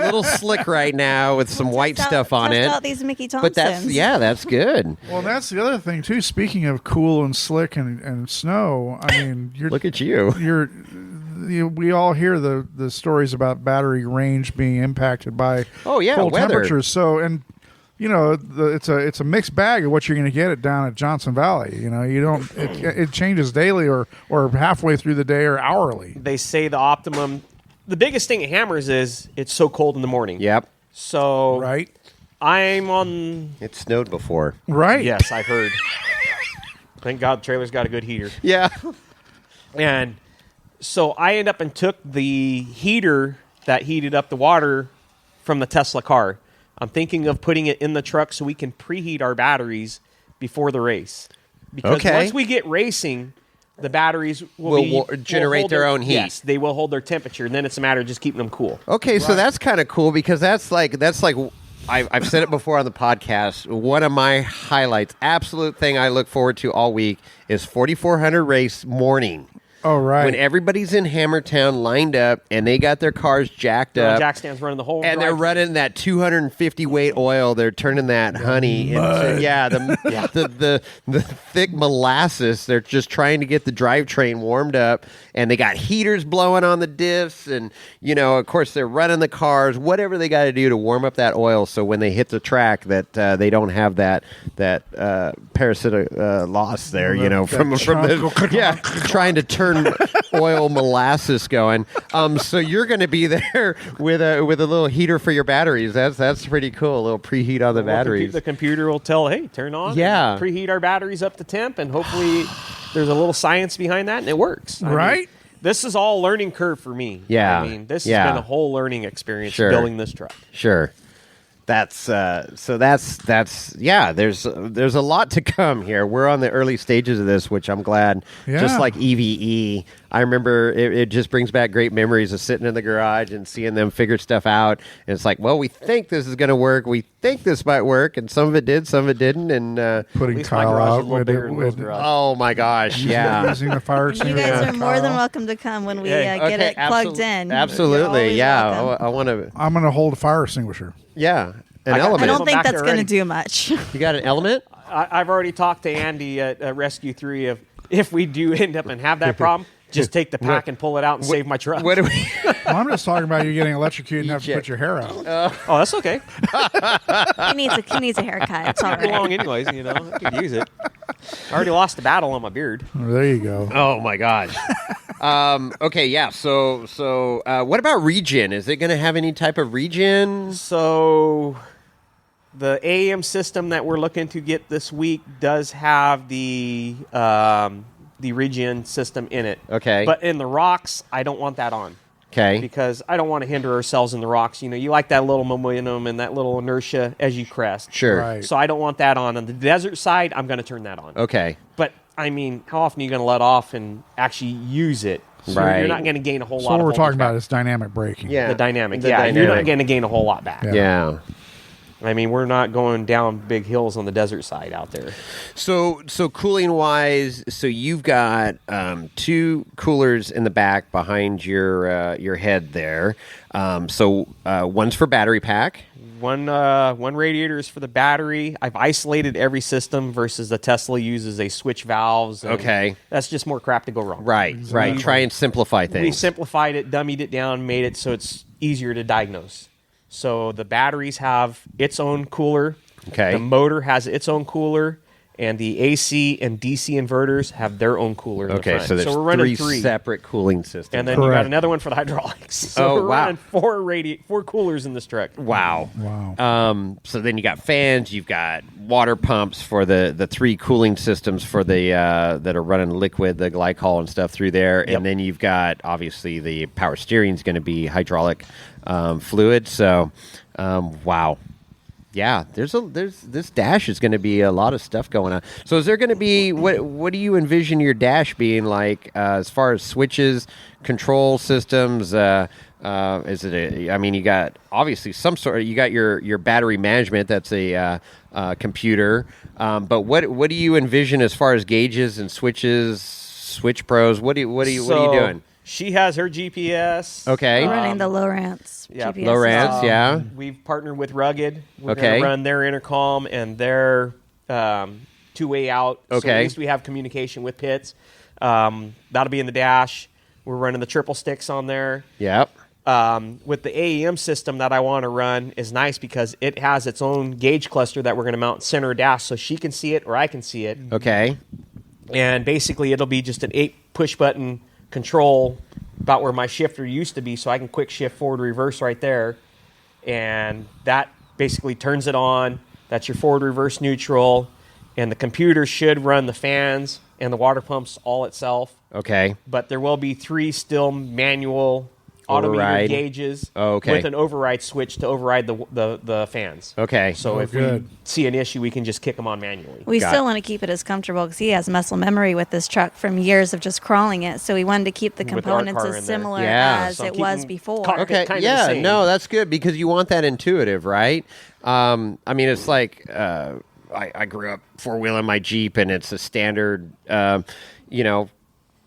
little slick right now with some white Test stuff out- on test it. out these Mickey Thompsons. But that's good. Well, that's the other thing too. Speaking of cool and slick and snow, I mean, Look at you. we all hear the stories about battery range being impacted by Oh, yeah, cold weather. temperatures. So, and you know, it's a mixed bag of what you're going to get it down at Johnson Valley. You know, you don't it changes daily or halfway through the day or hourly. They say the optimum. The biggest thing at Hammers is it's so cold in the morning. Yep. So Right. I'm on. It snowed before. Right. Yes, I've heard. Thank God the trailer's got a good heater. Yeah. And so I end up and took the heater that heated up the water from the Tesla car. I'm thinking of putting it in the truck so we can preheat our batteries before the race. Because Okay. once we get racing, the batteries Will generate hold their own heat. Yes, they will hold their temperature, and then it's a matter of just keeping them cool. Okay, so that's kind of cool because that's like I've said it before on the podcast. One of my highlights, absolute thing I look forward to all week is 4400 race morning. Oh, right. When everybody's in Hammertown lined up and they got their cars jacked up. Jack stands running the whole And they're drive. running that 250 weight oil. They're turning that honey into the thick molasses. They're just trying to get the drivetrain warmed up, and they got heaters blowing on the diffs, and of course they're running the cars. Whatever they got to do to warm up that oil, so when they hit the track, that they don't have that parasitic loss there. From the trying to turn oil molasses going. So you're going to be there with a little heater for your batteries. That's pretty cool. A little preheat on the batteries. The computer will tell, hey, turn on. Yeah. and preheat our batteries up to temp, and hopefully there's a little science behind that, and it works. I mean, Right? this is all learning curve for me. Yeah. I mean, this Yeah. has been a whole learning experience Sure. building this truck. Sure. That's yeah. There's a lot to come here. We're on the early stages of this, which I'm glad. Yeah. Just like EVE, I remember it just brings back great memories of sitting in the garage and seeing them figure stuff out. And it's like, well, we think this is going to work. We think this might work, and some of it did, some of it didn't. And Putting least my Kyle garage is a out little bigger than Will's with garage. oh my gosh, yeah. using the fire You extinguisher. guys are more than Kyle. welcome to come when we Hey, get it plugged absolu- in. Absolutely, You're yeah. always welcome. I want to, I'm going to hold a fire extinguisher. yeah. An I got- element. I don't Back think there that's going to already. do much. You got an element? I've already talked to Andy at Rescue 3 of if we do end up and have that problem, just take the pack and pull it out and save my truck. What do we? Well, I'm just talking about you getting electrocuted and have to put your hair out. Oh, that's okay. He needs a haircut. It's all It's long right. anyways, I could use it. I already lost the battle on my beard. There you go. Oh my gosh. Okay, yeah. So, what about regen? Is it going to have any type of regen? So the AAM system that we're looking to get this week does have the regen system in it. Okay. But in the rocks, I don't want that on. Okay. Because I don't want to hinder ourselves in the rocks. You like that little momentum and that little inertia as you crest. Sure. Right. So I don't want that on. On the desert side, I'm going to turn that on. Okay. But, I mean, how often are you going to let off and actually use it? So Right. You're not going to gain a whole So lot what of we're talking voltage about is dynamic braking. Yeah. the dynamic. The You're not dynamic. going to gain a whole lot back. Yeah. Yeah. I mean, we're not going down big hills on the desert side out there. So cooling wise, so you've got two coolers in the back behind your head there. So one's for battery pack. One radiator is for the battery. I've isolated every system versus the Tesla uses a switch valves. and Okay. That's just more crap to go wrong. Right. Right. Try and simplify We things. simplified it, dummied it down, made it so it's easier to diagnose. So the batteries have its own cooler. Okay. The motor has its own cooler. And the AC and DC inverters have their own cooler in the Okay, front. so there's we're running three. separate cooling systems. And then you Correct. got another one for the hydraulics. So Oh, we're wow. running four coolers in this truck. Wow. Wow. So then you got fans, you've got water pumps for the three cooling systems for the that are running liquid, the glycol and stuff through there, Yep. and then you've got obviously the power steering is going to be hydraulic fluid. So, wow. Yeah, there's this dash is going to be a lot of stuff going on. So is there going to be what do you envision your dash being like as far as switches, control systems? Is it I mean, you got obviously some sort. You got your battery management. That's a computer. But what do you envision as far as gauges and switches, switch pros? What are you doing? She has her GPS. Okay. We're running the Lowrance yeah, GPS. Lowrance, system. yeah. We've partnered with Rugged. We're Okay. going to run their intercom and their two-way out. So Okay. at least we have communication with pits. That'll be in the dash. We're running the triple sticks on there. Yep. With the AEM system that I want to run is nice because it has its own gauge cluster that we're going to mount center dash so she can see it or I can see it. Okay. And basically it'll be just an 8 push button control about where my shifter used to be so I can quick shift forward reverse right there. And that basically turns it on. That's your forward reverse neutral. And the computer should run the fans and the water pumps all itself. Okay. But there will be 3 still manual Override. autometer gauges Oh, okay. with an override switch to override the fans. Okay. So if good. we see an issue, we can just kick them on manually. We Got still it. want to keep it as comfortable because he has muscle memory with this truck from years of just crawling it. So we wanted to keep the With our components car in as there. similar Yeah. as So it keep was them before. cockpit Okay. kind of the Yeah. same. No, that's good because you want that intuitive, right? I mean, it's like I grew up four-wheeling my Jeep, and it's a standard,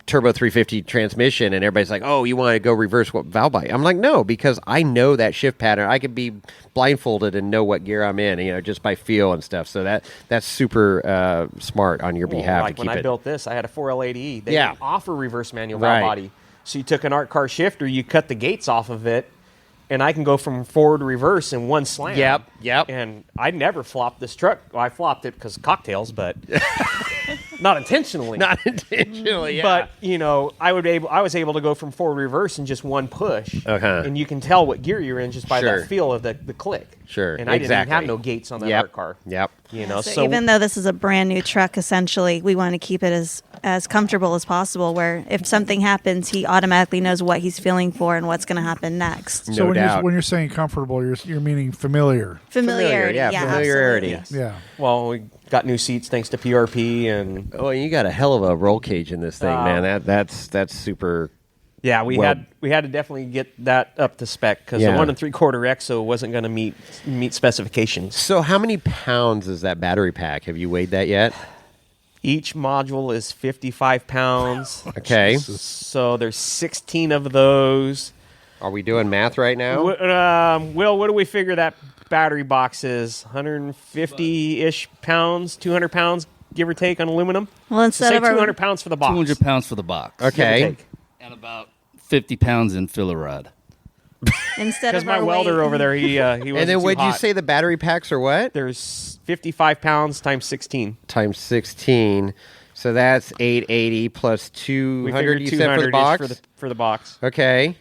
turbo 350 transmission, and everybody's like, "Oh, you want to go reverse what valve bite?" I'm like, "No," because I know that shift pattern. I could be blindfolded and know what gear I'm in, just by feel and stuff. So that's super smart on your behalf Like to when keep I it. built this, I had a 4L80E. They Yeah. didn't offer reverse manual Right. valve body. So you took an art car shifter, you cut the gates off of it, and I can go from forward to reverse in one slam. Yep. And I never flopped this truck. Well, I flopped it because of cocktails, but not intentionally. Not intentionally, yeah. But I was able to go from forward reverse in just one push, Uh-huh. and you can tell what gear you're in just by Sure. that feel of the click. Ure. And I didn't even have Exactly. no gates on that Yep. art car. Yep. So even though this is a brand new truck, essentially, we want to keep it as as comfortable as possible, where if something happens, he automatically knows what he's feeling for and what's going to happen next. So No doubt. when you're saying comfortable, you're meaning familiar. Familiarity, yeah, familiarity. absolutely. Yeah. Well, we got new seats thanks to PRP, and Oh, you got a hell of a roll cage in this thing, man. That's super. yeah, we Well- had to definitely get that up to spec because Yeah. the 1 3/4 EXO wasn't going to meet specifications. So, how many pounds is that battery pack? Have you weighed that yet? Each module is 55 pounds. Okay. So there's 16 of those. Are we doing math right now? Will, what do we figure that battery box is? 150-ish pounds, 200 pounds, give or take, on aluminum? Well, instead Say of our 200 pounds for the box. 200 pounds for the box. give or Okay. take. And about 50 pounds in filler rod. instead Because of my our welder weight, over there, he wasn't And then too what'd you hot. say the battery packs are what? There's 55 pounds times 16. Times 16. So that's 880 plus We 200 figured you said for the 200 box? for the box. Okay.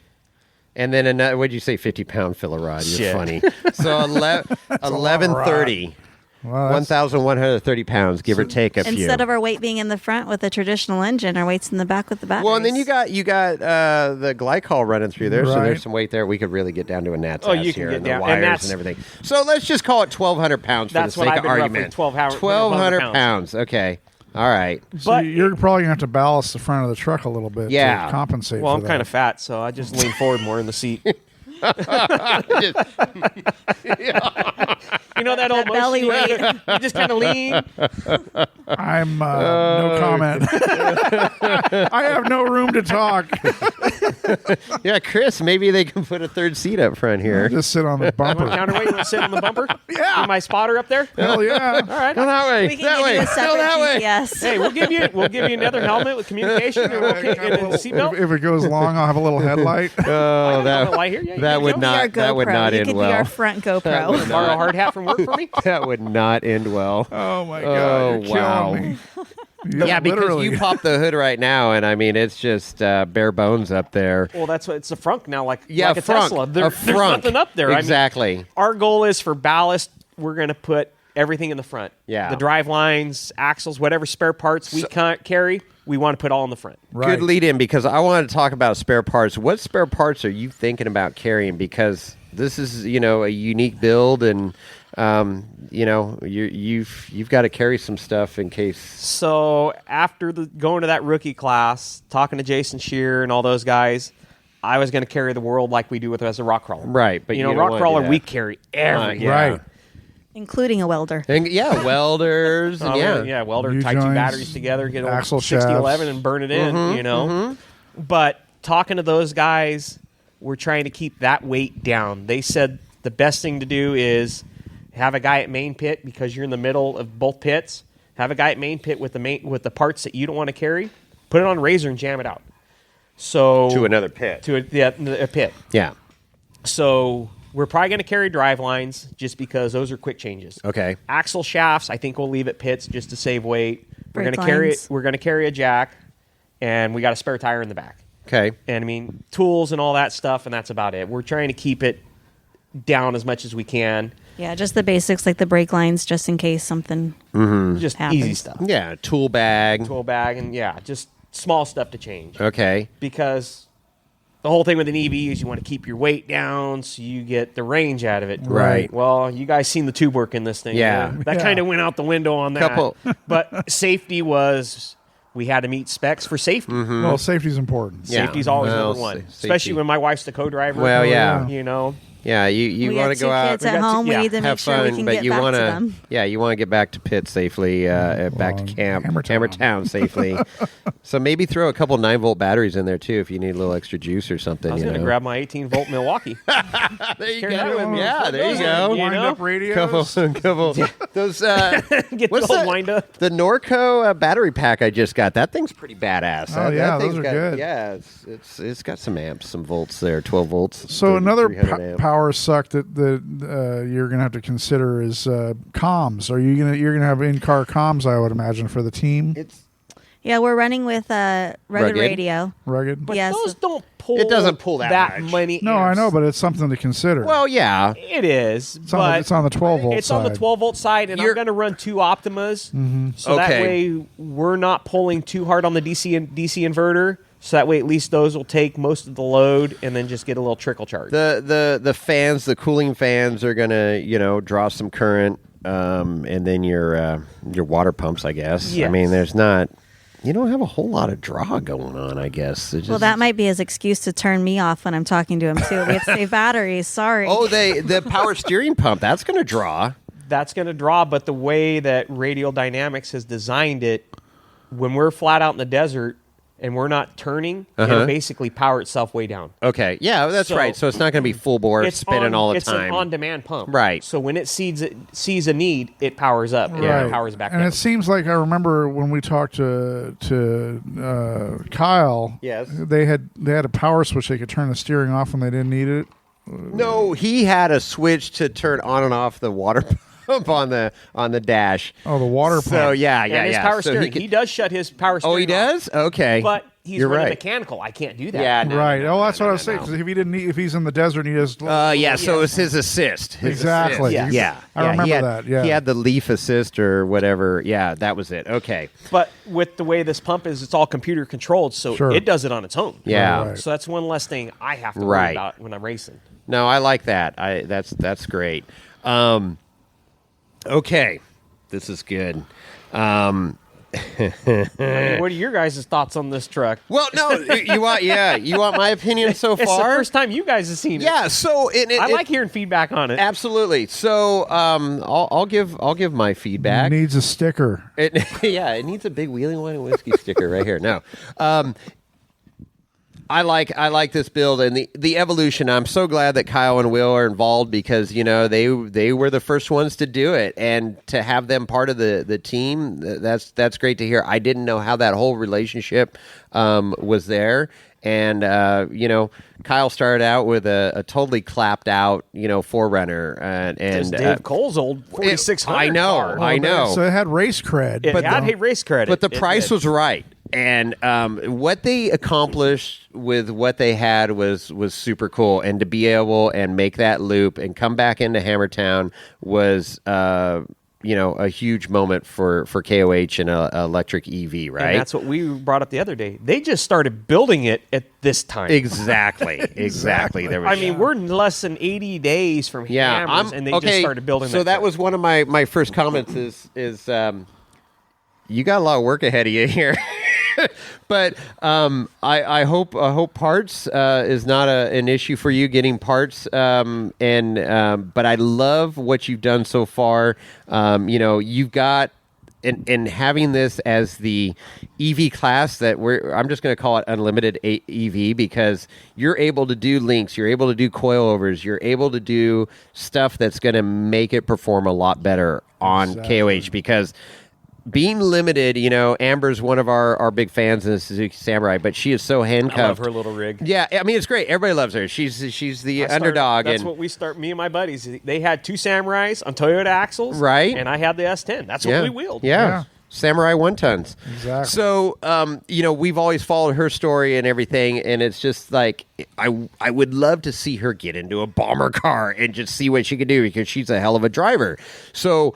And then another, what'd you say, 50-pound filler rod? You're Shit. funny. So 1130. Well, that's- 1,130 pounds, give or take a few. instead of our weight being in the front with a traditional engine, our weight's in the back with the batteries. Well, and then you got the glycol running through there, so Right. there's some weight there. We could really get down to a gnat's Oh, ass you can here, get and the down- and wires that's- and everything. So let's just call it 1,200 pounds for That's the what sake I've of been roughly, argument. 1,200 pounds. Okay. All right. So But- you're probably gonna have to ballast the front of the truck a little bit Yeah. to compensate. Well, for I'm that. kind of fat, so I just lean forward more in the seat. You know that old That belly motion you just kind of lean. I'm no comment. I have no room to talk. Yeah, Chris, maybe they can put a third seat up front here. Just sit on the bumper. Counterweight, you want to sit on the bumper? Yeah. With my spotter up there? Hell yeah. All right. Go that way. we can that give way. you a Go separate that way. GPS. Hey, we'll give you another helmet with communication and, and a seatbelt. If it goes long, I'll have a little headlight. Oh, have a light here. Yeah, you that can would go. Be our not that would GoPro. not you end could well. be our front GoPro. would Borrow a hard hat from work for me? That would not end well. Oh my god! Oh, you're killing wow. me. Yeah, because literally. you pop the hood right now, and I mean it's just bare bones up there. Well, that's what it's a frunk now, like Yeah, like a frunk. Tesla. A There's frunk. nothing up there. Exactly. I mean, our goal is for ballast. We're going to put everything in the front. Yeah. The drive lines, axles, whatever spare parts we can't carry, we want to put all in the front. Right. Good lead in, because I wanted to talk about spare parts. What spare parts are you thinking about carrying? Because this is, a unique build, and you've got to carry some stuff in case. So after going to that rookie class, talking to Jason Shear and all those guys, I was going to carry the world like we do as a rock crawler. Right, but you don't rock wanna crawler, do that. we carry everything. Yeah. Right. Including a welder. And, welders. And, welder, U tie two joints, batteries together, get axle a 6011 shafts. and burn it in, But talking to those guys, we're trying to keep that weight down. They said the best thing to do is have a guy at main pit, because you're in the middle of both pits. Have a guy at main pit with the parts that you don't want to carry. Put it on razor and jam it out. So to another pit. To a pit. Yeah. So we're probably going to carry drive lines just because those are quick changes. Okay. Axle shafts, I think we'll leave at pits just to save weight. We're Brake going to carry lines. it. We're going to carry a jack, and we got a spare tire in the back. Okay. And I mean tools and all that stuff, and that's about it. We're trying to keep it down as much as we can. Yeah, just the basics like the brake lines, just in case something. Just Happens. easy stuff. Yeah. Tool bag. Tool bag, and just small stuff to change. Okay. Because the whole thing with an EV is you want to keep your weight down so you get the range out of it. Right. Well, you guys seen the tube work in this thing. Yeah. That Yeah. kind of went out the window on that. Couple- But safety was, we had to meet specs for safety. Well, safety's important. Yeah. Safety's always Well, number one. safety. Especially when my wife's the co-driver. Well, yeah. Yeah. You We want got to two go out. kids at home. yeah, We need to make have sure fun, we can but get you back want to them. you want to get back to pit safely, back to camp, Hammertown safely. So maybe throw a couple 9-volt batteries in there too, if you need a little extra juice or something. I was going to grab my 18-volt Milwaukee. There you Carry that with me. Yeah, there you Yeah. go. You Wind know? up radios. Couple. Those. Get What's the that? old wind up. The Norco battery pack I just got. That thing's pretty badass. Oh, yeah, thing's those are got, good. Yeah, it's got some amps, some volts there, 12 volts. So another 300 amp. power suck that you're going to have to consider is comms. You're going to have in-car comms? I would imagine for the team. Yeah, we're running with rugged Rugged? radio. Rugged. But Yes. those don't pull. It doesn't pull that much. many. No, I amps. know, but it's something to consider. Well, yeah. It is. it's on the 12 volt It's side. on the 12 volt side, and I'm You're- going to run 2 Optimas, so that Okay. way we're not pulling too hard on the DC inverter. So that way, at least those will take most of the load, and then just get a little trickle charge. The fans, the cooling fans, are gonna draw some current, and then your water pumps, I guess. I Yes. mean, there's not. You don't have a whole lot of draw going on, I guess. It Well, just- that might be his excuse to turn me off when I'm talking to him too. We have to save batteries. Sorry. Oh, the power steering pump, that's going to draw. That's going to draw, but the way that Radial Dynamics has designed it, when we're flat out in the desert and we're not turning, it'll basically power itself way down. Okay, yeah, that's So- right. So it's not going to be full bore spinning all the time. It's an on-demand pump, Right. So when it sees a need, it powers up. And Right. it powers back and down. it seems like I remember when we talked to Kyle. Yes. they had a power switch they could turn the steering off when they didn't need it. No, he had a switch to turn on and off the water pump on the dash. Oh, the water pump. So yeah, and his power So steering, could- he does shut his power steering. Oh, he off, does? Okay. but he's You're running right. mechanical. I can't do that. Yeah, no, Right. no, Oh, that's no, what I no, was saying. no. Because if he's in the desert, and he just Yeah, so it's his assist. His Exactly. assist. Yes. Yeah. I Yeah, remember he had, that, yeah. He had the leaf assist or whatever. Yeah, that was it. Okay. But with the way this pump is, it's all computer controlled, so Sure. it does it on its own. Yeah. Right. So that's one less thing I have to worry Right. about when I'm racing. No, I like that. That's great. Okay. This is good. I mean, what are your guys' thoughts on this truck? Well, no, you want my opinion so It's the far? first time you guys have seen it. Yeah, so I like hearing feedback on it. absolutely. So I'll give my feedback. needs a sticker. It needs a big wheeling wine and whiskey sticker right here. No, I like this build and the evolution. I'm so glad that Kyle and Will are involved because they were the first ones to do it, and to have them part of the team, that's great to hear. I didn't know how that whole relationship was there. And Kyle started out with a totally clapped out 4Runner, and It's Dave Cole's old 4600 I know, car. I know. So it had race cred. It had a race credit. But the It price did. was right, and what they accomplished with what they had was super cool. And to be able and make that loop and come back into Hammertown was a huge moment for KOH and electric EV, right? And that's what we brought up the other day. They just started building it at this time. Exactly. There was, I mean, we're less than 80 days from Hammers, and they just started building So that truck. was one of my first comments is you got a lot of work ahead of you here. But I hope parts is not an issue for you getting parts. But I love what you've done so far. You've got. And having this as the EV class that I'm just going to call it unlimited EV because you're able to do links, you're able to do coilovers, you're able to do stuff that's going to make it perform a lot better on KOH because being limited, Amber's one of our big fans in the Suzuki Samurai, but she is so handcuffed. I love her little rig. Yeah, I mean, it's great. Everybody loves her. She's the underdog. That's what we start. Me and my buddies, they had 2 Samurais on Toyota axles, Right. And I had the S10. That's what we wheeled. Yeah. Samurai 1-tons. Exactly. So, we've always followed her story and everything, and it's just like I would love to see her get into a bomber car and just see what she can do because she's a hell of a driver. So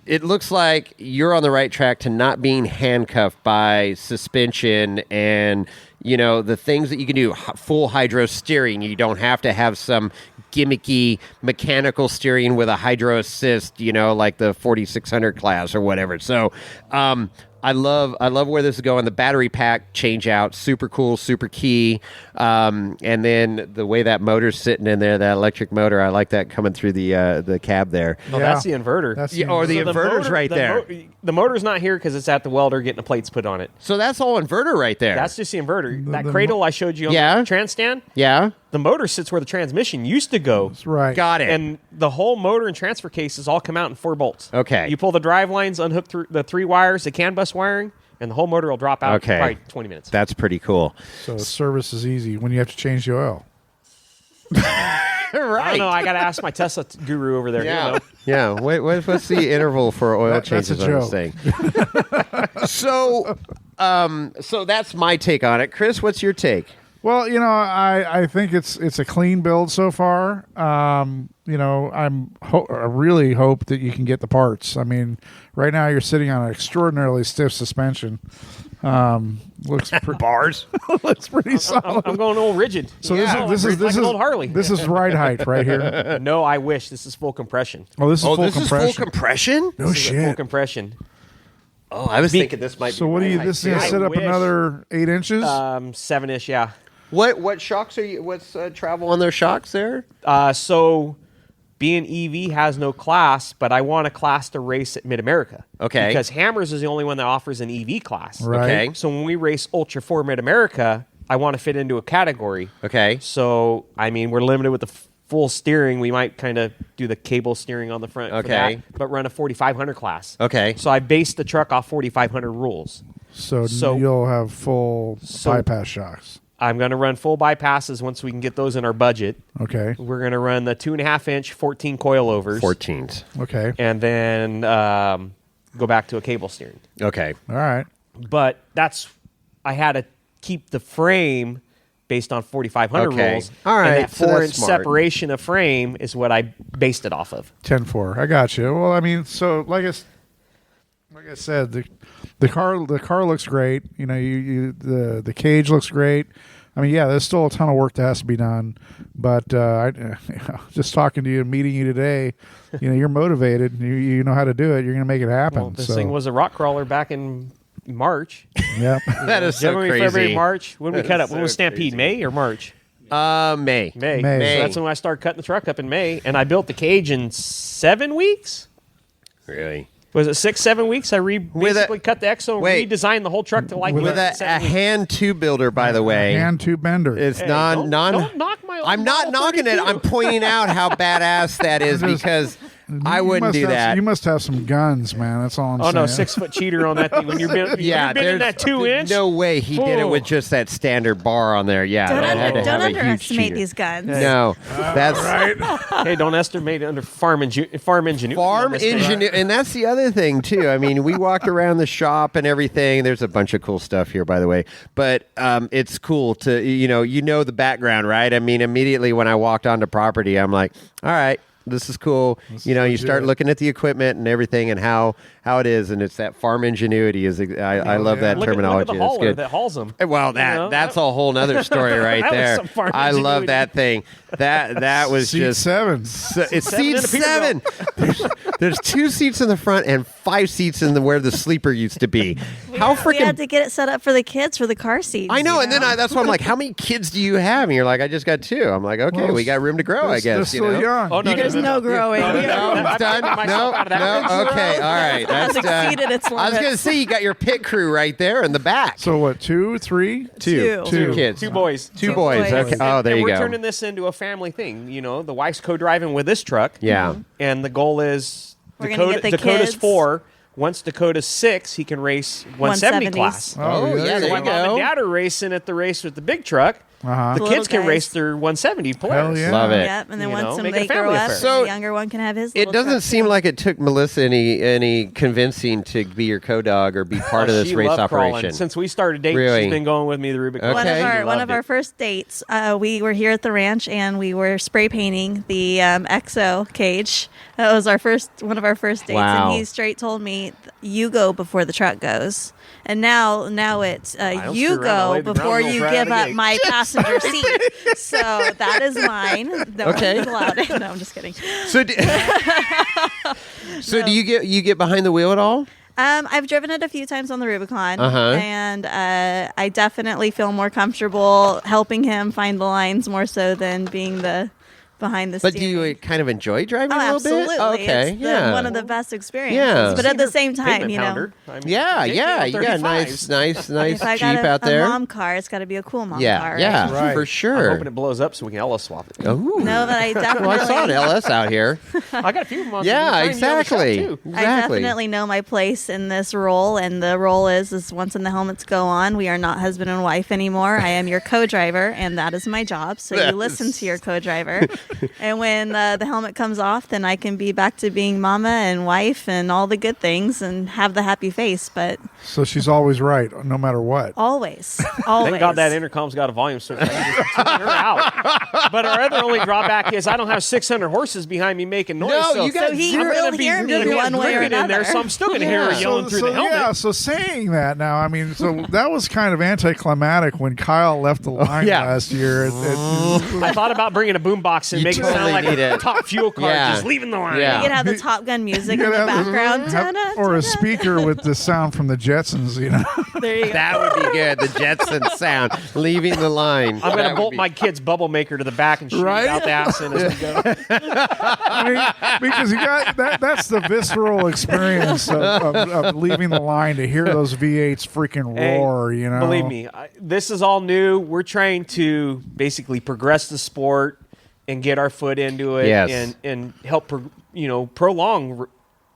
it looks like you're on the right track to not being handcuffed by suspension and the things that you can do. Full hydro steering. You don't have to have some gimmicky mechanical steering with a hydro assist, like the 4600 class or whatever. So I love where this is going. The battery pack change out, super cool, super key. And then the way that motor's sitting in there, that electric motor, I like that coming through the cab there. Oh, that's the inverter. That's Yeah, or the So inverter's motor- right there. The motor's not here because it's at the welder getting the plates put on it. So that's all inverter right there. That's just the inverter. That the cradle I showed you on Yeah. the trans stand, yeah. the motor sits where the transmission used to go. That's right. Got it. And the whole motor and transfer cases all come out in 4 bolts. Okay. You pull the drive lines, unhook the 3 wires, the CAN bus wiring, and the whole motor will drop out Okay. in probably 20 minutes. That's pretty cool. So service is easy when you have to change the oil. I don't know. I got to ask my Tesla guru over there. Yeah. You know? Yeah. What's the interval for oil That's changes a on this joke. thing? So so that's my take on it. Chris, what's your take? Well, I think it's a clean build so far. I really hope that you can get the parts. I mean, right now you're sitting on an extraordinarily stiff suspension. Looks Bars. looks pretty solid. I'm going old rigid. So Yeah. this is like an old Harley. This is ride height right here. No, I wish this is full compression. Oh, this is full this compression. is full compression? No This is a full shit. compression. Oh, I was thinking this might So be what do you? right This is gonna height, sit too. up wish. another 8 inches. 7-ish, yeah. What shocks are you? What's travel on those shocks there? So being EV has no class, but I want a class to race at Mid-America. Okay. Because Hammers is the only one that offers an EV class. Right. Okay. So when we race Ultra4 Mid-America, I want to fit into a category. Okay. So, I mean, we're limited with the full steering. We might kind of do the cable steering on the front for Okay. that, but run a 4,500 class. Okay. So I based the truck off 4,500 rules. so so- you'll have full bypass shocks. I'm going to run full bypasses once we can get those in our budget. Okay. We're going to run the 2.5-inch 14 coilovers. 14s. Okay. And then go back to a cable steering. Okay. All right. But I had to keep the frame based on 4,500 Okay. rules. All right, And that so that's 4-inch smart. separation of frame is what I based it off of. 10-4. I got you. Well, I mean, so like I said, the car looks great. The cage looks great. I mean, yeah, there's still a ton of work that has to be done, but just talking to you, meeting you today, you're motivated. You know how to do it. You're going to make it happen. Well, this so, thing was a rock crawler back in March. yeah. That is so January, crazy. February, March. When we That cut is up? When so was Stampede? crazy. May or March? May. May. May. So that's when I started cutting the truck up in May, and I built the cage in 7 weeks. Really? Was it 6-7 weeks? I With basically cut the exo and wait. redesigned the whole truck to like With With a 7 weeks. hand tube builder, by the way. Hand tube bender. It's Hey, non. don't knock my I'm not Model knocking it. 32. I'm pointing out how badass that is I'm just- because I You wouldn't must do have- that. You must have some guns, man. That's all I'm Oh saying. no, 6-foot cheater on that thing. When you're been, Yeah, you've been in there's that 2-inch. no way he did it with Oh. just that standard bar on there. Yeah, Don't, that had to don't have a huge underestimate cheater. these guns. No, that's Hey, don't estimate it under farm ingenuity. farm engineer, and that's the other thing too. I mean, we walked around the shop and everything. There's a bunch of cool stuff here, by the way. But it's cool to the background, right? I mean, immediately when I walked onto property, I'm like, all right. This is cool. You start looking at the equipment and everything and how it is, and it's that farm ingenuity. I love that Look terminology. at the That's hauler good. that hauls them. Well, that's a whole nother story right That was there. some farm I love ingenuity. that thing. That was Seat just 7. It's seat Seven in a 7. There's 2 seats in the front and 5 seats in where the sleeper used to be. How We had freaking to get it set up for the kids for the car seats. I know, and then that's why I'm like, how many kids do you have? And you're like, I just got 2. I'm like, okay, Well, we got room to grow, I They're guess. still young. Oh no, There's no growing. No, it's done. No, okay, all right, that's Has done. exceeded its I was going to limits. say you got your pit crew right there in the back. So what? 2, 3? Two. Two kids, 2 boys. 2 boys. boys. Okay. Oh, there and you we're go. turning this into a family thing. The wife's co-driving with this truck. Yeah. And the goal is We're gonna get the Dakota's kids. 4. Once Dakota's 6, he can race 170 170s. class. Oh, yeah, there So you my mom go. and dad are racing at the race with the big truck. Uh-huh. The The kids little can race guys. their 170 Polaris. Hell yeah. Love it. Yep, and then You once know, make it they a family grow up, affair. So, the younger one can have his. It little doesn't truck, seem too. like it took Melissa any convincing to be your co-dog or be part of this She race loved crawling. operation. Since we started dating, Really? she's been going with me the Rubicon. Okay. One of She our loved it. first dates, we were here at the ranch and we were spray painting the EXO cage. That was one of our first dates, Wow. and he straight told me, "You go before the truck goes." And now it's I'll you screw around, I'll go lay the before ground rules you right out give of the up gate. my passenger seat. So that is mine. No Okay. one's allowed it. No, I'm just kidding. So, do you get behind the wheel at all? I've driven it a few times on the Rubicon, Uh-huh. and I definitely feel more comfortable helping him find the lines more so than being the behind the But do steering. you kind of enjoy driving Oh, a little absolutely. bit? Okay, It's yeah. one of the best experiences. Yeah. But at the same time, Pavement you know, pounder. I mean, Yeah, JT yeah, on you got a 35s. nice if I Jeep got out there. a mom car, it's got to be a cool mom yeah, car. yeah, Right? Right. for I'm sure. hoping it blows up so we can LS swap it. Ooh. No, but I definitely. Well, I saw an LS out here. I got a few of them on Yeah, trying to be on the shop, exactly. too. I definitely know my place in this role, and the role is once in the helmets go on, we are not husband and wife anymore. I am your co-driver, and that is my job. So Yes. you listen to your co-driver, And when the helmet comes off, then I can be back to being mama and wife and all the good things and have the happy face. But So she's always right, no matter what. always. Thank God that intercom's got a volume switch. I can just tune her out. But our other only drawback is I don't have 600 horses behind me making noise. No, so you got So he zero. will hear me one way or in there, another. so I'm still going to hear her yelling through the helmet. Yeah, so saying that now, I mean, so that was kind of anticlimactic when Kyle left the line yeah. last year. I thought about bringing a boombox and You making it sound totally like need a it. top fuel car Yeah. just leaving the line. Yeah. You can have the Top Gun music in the background. or a speaker with the sound from the Jetsons, you know. There you go. That would be good. The Jetson sound leaving the line. I'm going That to would bolt be- my kid's bubble maker to the back and shoot Right? it out the ass in as we go. I mean, because you got that's the visceral experience of leaving the line to hear those V8s freaking Hey, roar, you know. Believe me, this is all new. We're trying to basically progress the sport and get our foot into it Yes. and help prolong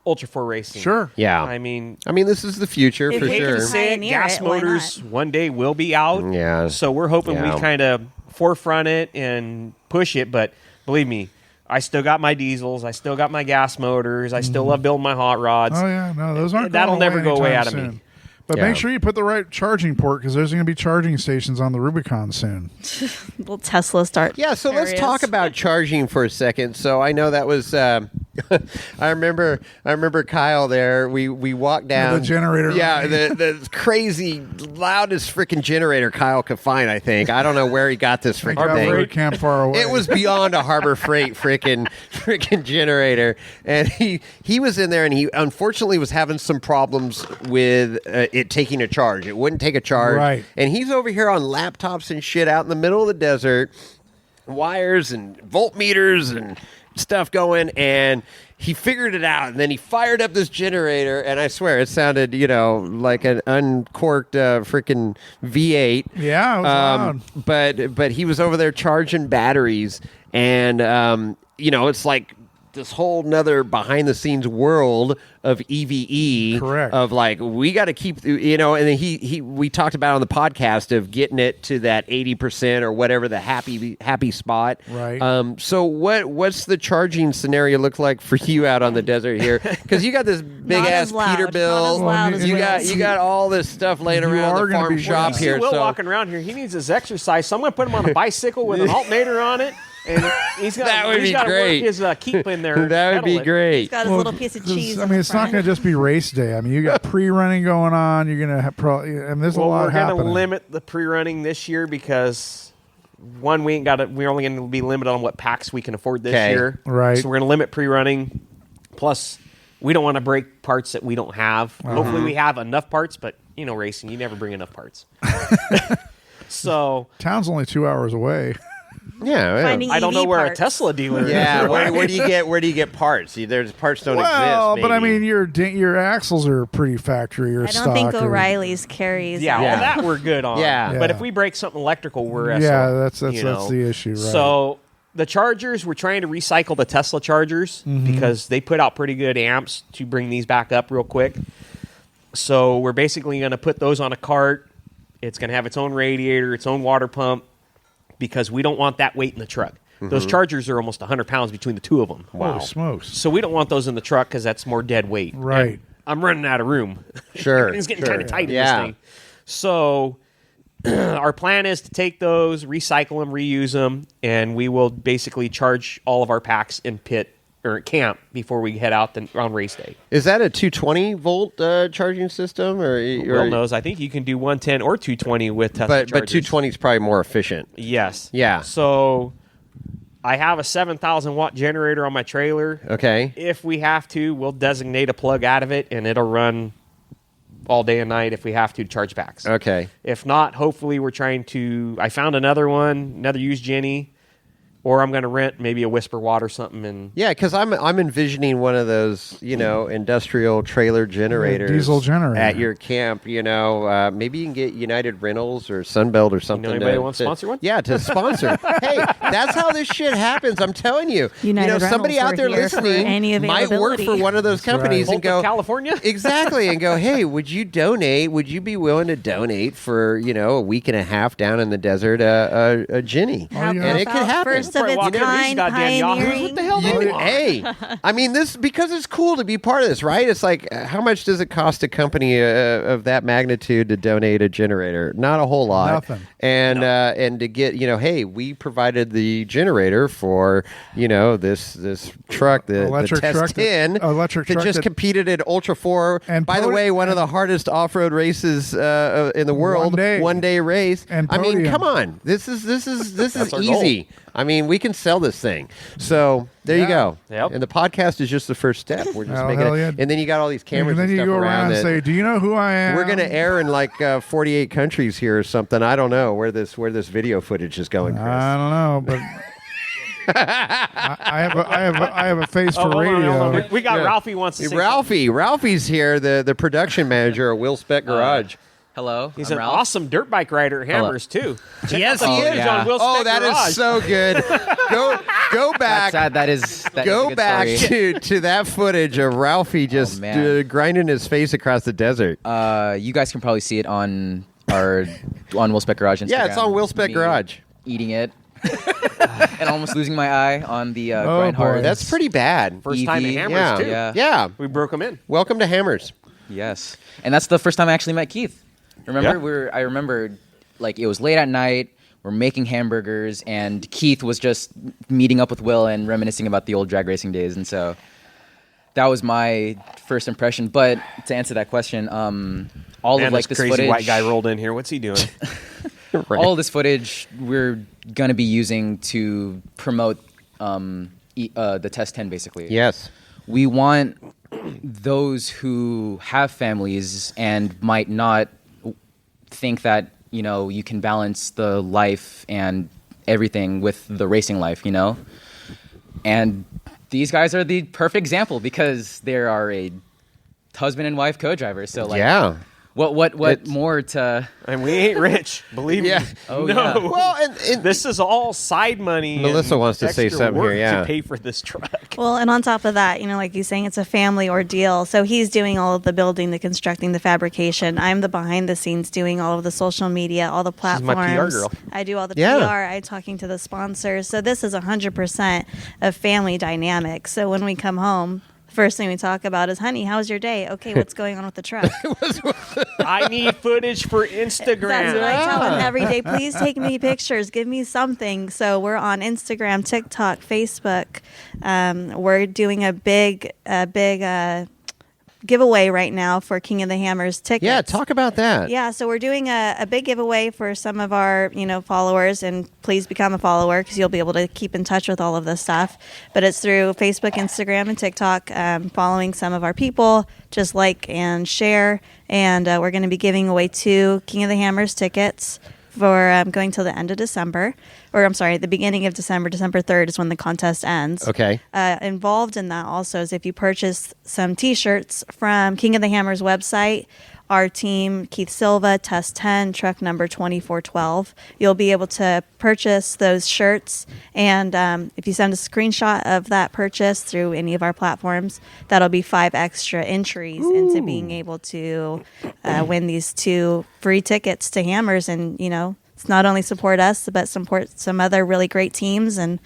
Ultra4 racing. Sure. Yeah. I mean, this is the future If for we can sure. say- say Pioneer gas it, why motors one day will be out. Yeah. So we're hoping Yeah. we kind of forefront it and push it. But believe me, I still got my diesels. I still got my gas motors. I still love building my hot rods. Oh yeah, no, those aren't. That'll going never go away anytime out of me. soon. But Yeah. make sure you put the right charging port because there's going to be charging stations on the Rubicon soon. Little Tesla start. Yeah, so let's areas. talk about charging for a second. So I know that was I remember Kyle there. We walked down The generator. Yeah, the crazy loudest freaking generator Kyle could find. I think I don't know where he got this freaking Harbor thing. Freight Camp far away. It was beyond a Harbor Freight freaking generator, and he was in there, and he unfortunately was having some problems with it taking a charge. It wouldn't take a charge, Right. And he's over here on laptops and shit out in the middle of the desert, wires and voltmeters and stuff going, and he figured it out, and then he fired up this generator, and I swear it sounded, like an uncorked freaking V8. Yeah, it was loud. But he was over there charging batteries, and it's like this whole nother behind the scenes world of EVE. Correct. Of like, we got to keep, and then we talked about on the podcast of getting it to that 80% or whatever the happy spot. Right. So what's the charging scenario look like for you out on the desert here? Because you got this big Not ass as loud. Peterbilt. Not as loud as you Will's. got all this stuff laying You around are the gonna farm be- shop You see here. Will So walking around here. He needs his exercise, so I'm going to put him on a bicycle with an alternator on it, and he's got That would be to great. work his keep in there. that would be pedal it. great. Got his Well, little piece of 'cause, cheese. I mean, it's not going to just be race day. I mean, you got pre-running going on. You're going to have probably, and there's Well, a lot we're going to happening. limit the pre-running this year because one, we're only going to be limited on what packs we can afford this Okay. year. Right. So we're going to limit pre-running. Plus, we don't want to break parts that we don't have. Hopefully, we have enough parts, but racing, you never bring enough parts. So Town's only 2 hours away. Yeah. Finding I don't EV know where parts. a Tesla dealer Yeah, is. where do you get parts? There's parts don't Well, exist. but I maybe. mean, your axles are pretty factory or I stock. don't think or- O'Reilly's carries. Yeah, Yeah. all that we're good on. Yeah. But Yeah. if we break something electrical, we're Yeah, SO, that's you know. the issue, right? So the chargers, we're trying to recycle the Tesla chargers because they put out pretty good amps to bring these back up real quick. So we're basically going to put those on a cart. It's going to have its own radiator, its own water pump, because we don't want that weight in the truck. Those chargers are almost 100 pounds between the two of them. Holy smokes! So we don't want those in the truck because that's more dead weight. Right. And I'm running out of room. Sure. It's getting sure. kind of tight in Yeah. this thing. So our plan is to take those, recycle them, reuse them, and we will basically charge all of our packs in pit or camp before we head out on race day. Is that a 220 volt charging system, Will knows. I think you can do 110 or 220 with Tesla But chargers. 220 is probably more efficient. Yes. Yeah. So I have a 7,000 watt generator on my trailer. Okay. If we have to, we'll designate a plug out of it, and it'll run all day and night if we have to charge packs. Okay. If not, hopefully we're trying to... I found another used Jenny, or I'm going to rent maybe a Whisper Watt or something. And Yeah, because I'm envisioning one of those, industrial trailer generators, diesel generator. at your camp. Maybe you can get United Rentals or Sunbelt or something. anybody want to sponsor one? Yeah, to sponsor. Hey, that's how this shit happens. I'm telling you. United Somebody Rentals, out there we're here for listening any might work availability. for one of those companies Bolt and go of California? exactly and go, hey, would you donate? Would you be willing to donate for a week and a half down in the desert a Jenny? yeah. And it could happen. First first of probably its walk into these kind, goddamn Yahoos. pioneering. What the hell they want? Hey, I mean this because it's cool to be part of this, right? It's like how much does it cost a company of that magnitude to donate a generator? Not a whole lot. Nothing. And to get hey, we provided the generator for this truck, the Electric Test truck 10, electric that truck just that- competed at Ultra4. And by the way, one of the hardest off-road races in the world, One day race. And I mean, podium. come on, this is our easy. I mean, we can sell this thing. So there you go. Yep. And the podcast is just the first step. We're just Hell, making hell it. yeah. And then you got all these cameras and then and you stuff go around and that say, "Do you know who I am?" we're going to air in like 48 countries here or something. I don't know where this video footage is going, Chris. I don't know, but I have a face for Hold on, radio. hold on. We got Yeah. Ralphie wants to say Ralphie's here, the production manager at WillSpec Garage. Hello, He's I'm an Ralph. awesome dirt bike rider at Hammers too. Yes, Check out he the is. footage yeah. on WillSpec Oh, that Garage. is so good. Go back. That is a Go good back story. to that footage of Ralphie just man. grinding his face across the desert. You guys can probably see it on WillSpec Garage Instagram. Yeah, it's on WillSpec Me Garage. Eating it and almost losing my eye on the Oh, grind boy. hard. That's pretty bad. First time at EV. Hammers Yeah. too. Yeah. We broke him in. Welcome to Hammers. Yes, and that's the first time I actually met Keith. Remember, Yeah. I remember, like it was late at night. We're making hamburgers, and Keith was just meeting up with Will and reminiscing about the old drag racing days, and so that was my first impression. But to answer that question, all Man, of like this this crazy footage, white guy rolled in here. What's he doing? all of this footage we're gonna be using to promote the Test 10, basically. Yes. We want those who have families and might not think that you can balance the life and everything with the racing life, and these guys are the perfect example because they are a husband and wife co-drivers. So like, Yeah. what more to? And we ain't rich, believe me. Yeah. Oh, no. yeah. Well, and This is all side money. Melissa and wants to say extra something here, work yeah. to pay for this truck. Well, and on top of that, like you're saying, it's a family ordeal. So he's doing all of the building, the constructing, the fabrication. I'm the behind the scenes doing all of the social media, all the my platforms. PR girl. I do all the Yeah. PR. I'm talking to the sponsors. So this is 100% a family dynamic. So when we come home, first thing we talk about is, honey, how's your day? Okay, what's going on with the truck? I need footage for Instagram. That's what I tell him every day. Please take me pictures. Give me something. So we're on Instagram, TikTok, Facebook. We're doing a big giveaway right now for King of the Hammers tickets. yeah, talk about that. Yeah, so we're doing a big giveaway for some of our, followers, and please become a follower because you'll be able to keep in touch with all of this stuff. But it's through Facebook, Instagram, and TikTok, following some of our people, just like and share. And we're going to be giving away 2 King of the Hammers tickets for going till the end of December. Or I'm sorry, the beginning of December. December 3rd is when the contest ends. Okay. Involved in that also is if you purchase some T-shirts from King of the Hammers website, our team, Keith Silva, Test 10, truck number 2412, you'll be able to purchase those shirts. And if you send a screenshot of that purchase through any of our platforms, that'll be 5 extra entries into being able to win these 2 free tickets to Hammers. And, it's not only support us, but support some other really great teams and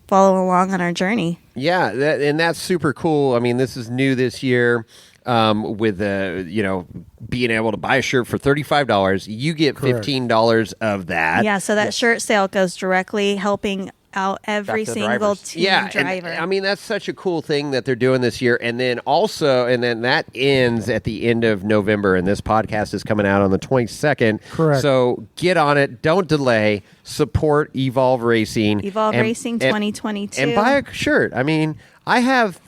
follow along on our journey. Yeah, and that's super cool. I mean, this is new this year. With being able to buy a shirt for $35, you get Correct. $15 of that. Yeah, so that shirt sale goes directly helping out every Back to the single drivers. team Yeah, driver. and, I mean that's such a cool thing that they're doing this year, and then that ends at the end of November, and this podcast is coming out on the 22nd. Correct. So get on it, don't delay, support Evolve Racing, Evolve Racing 2022. and buy a shirt. I mean, I have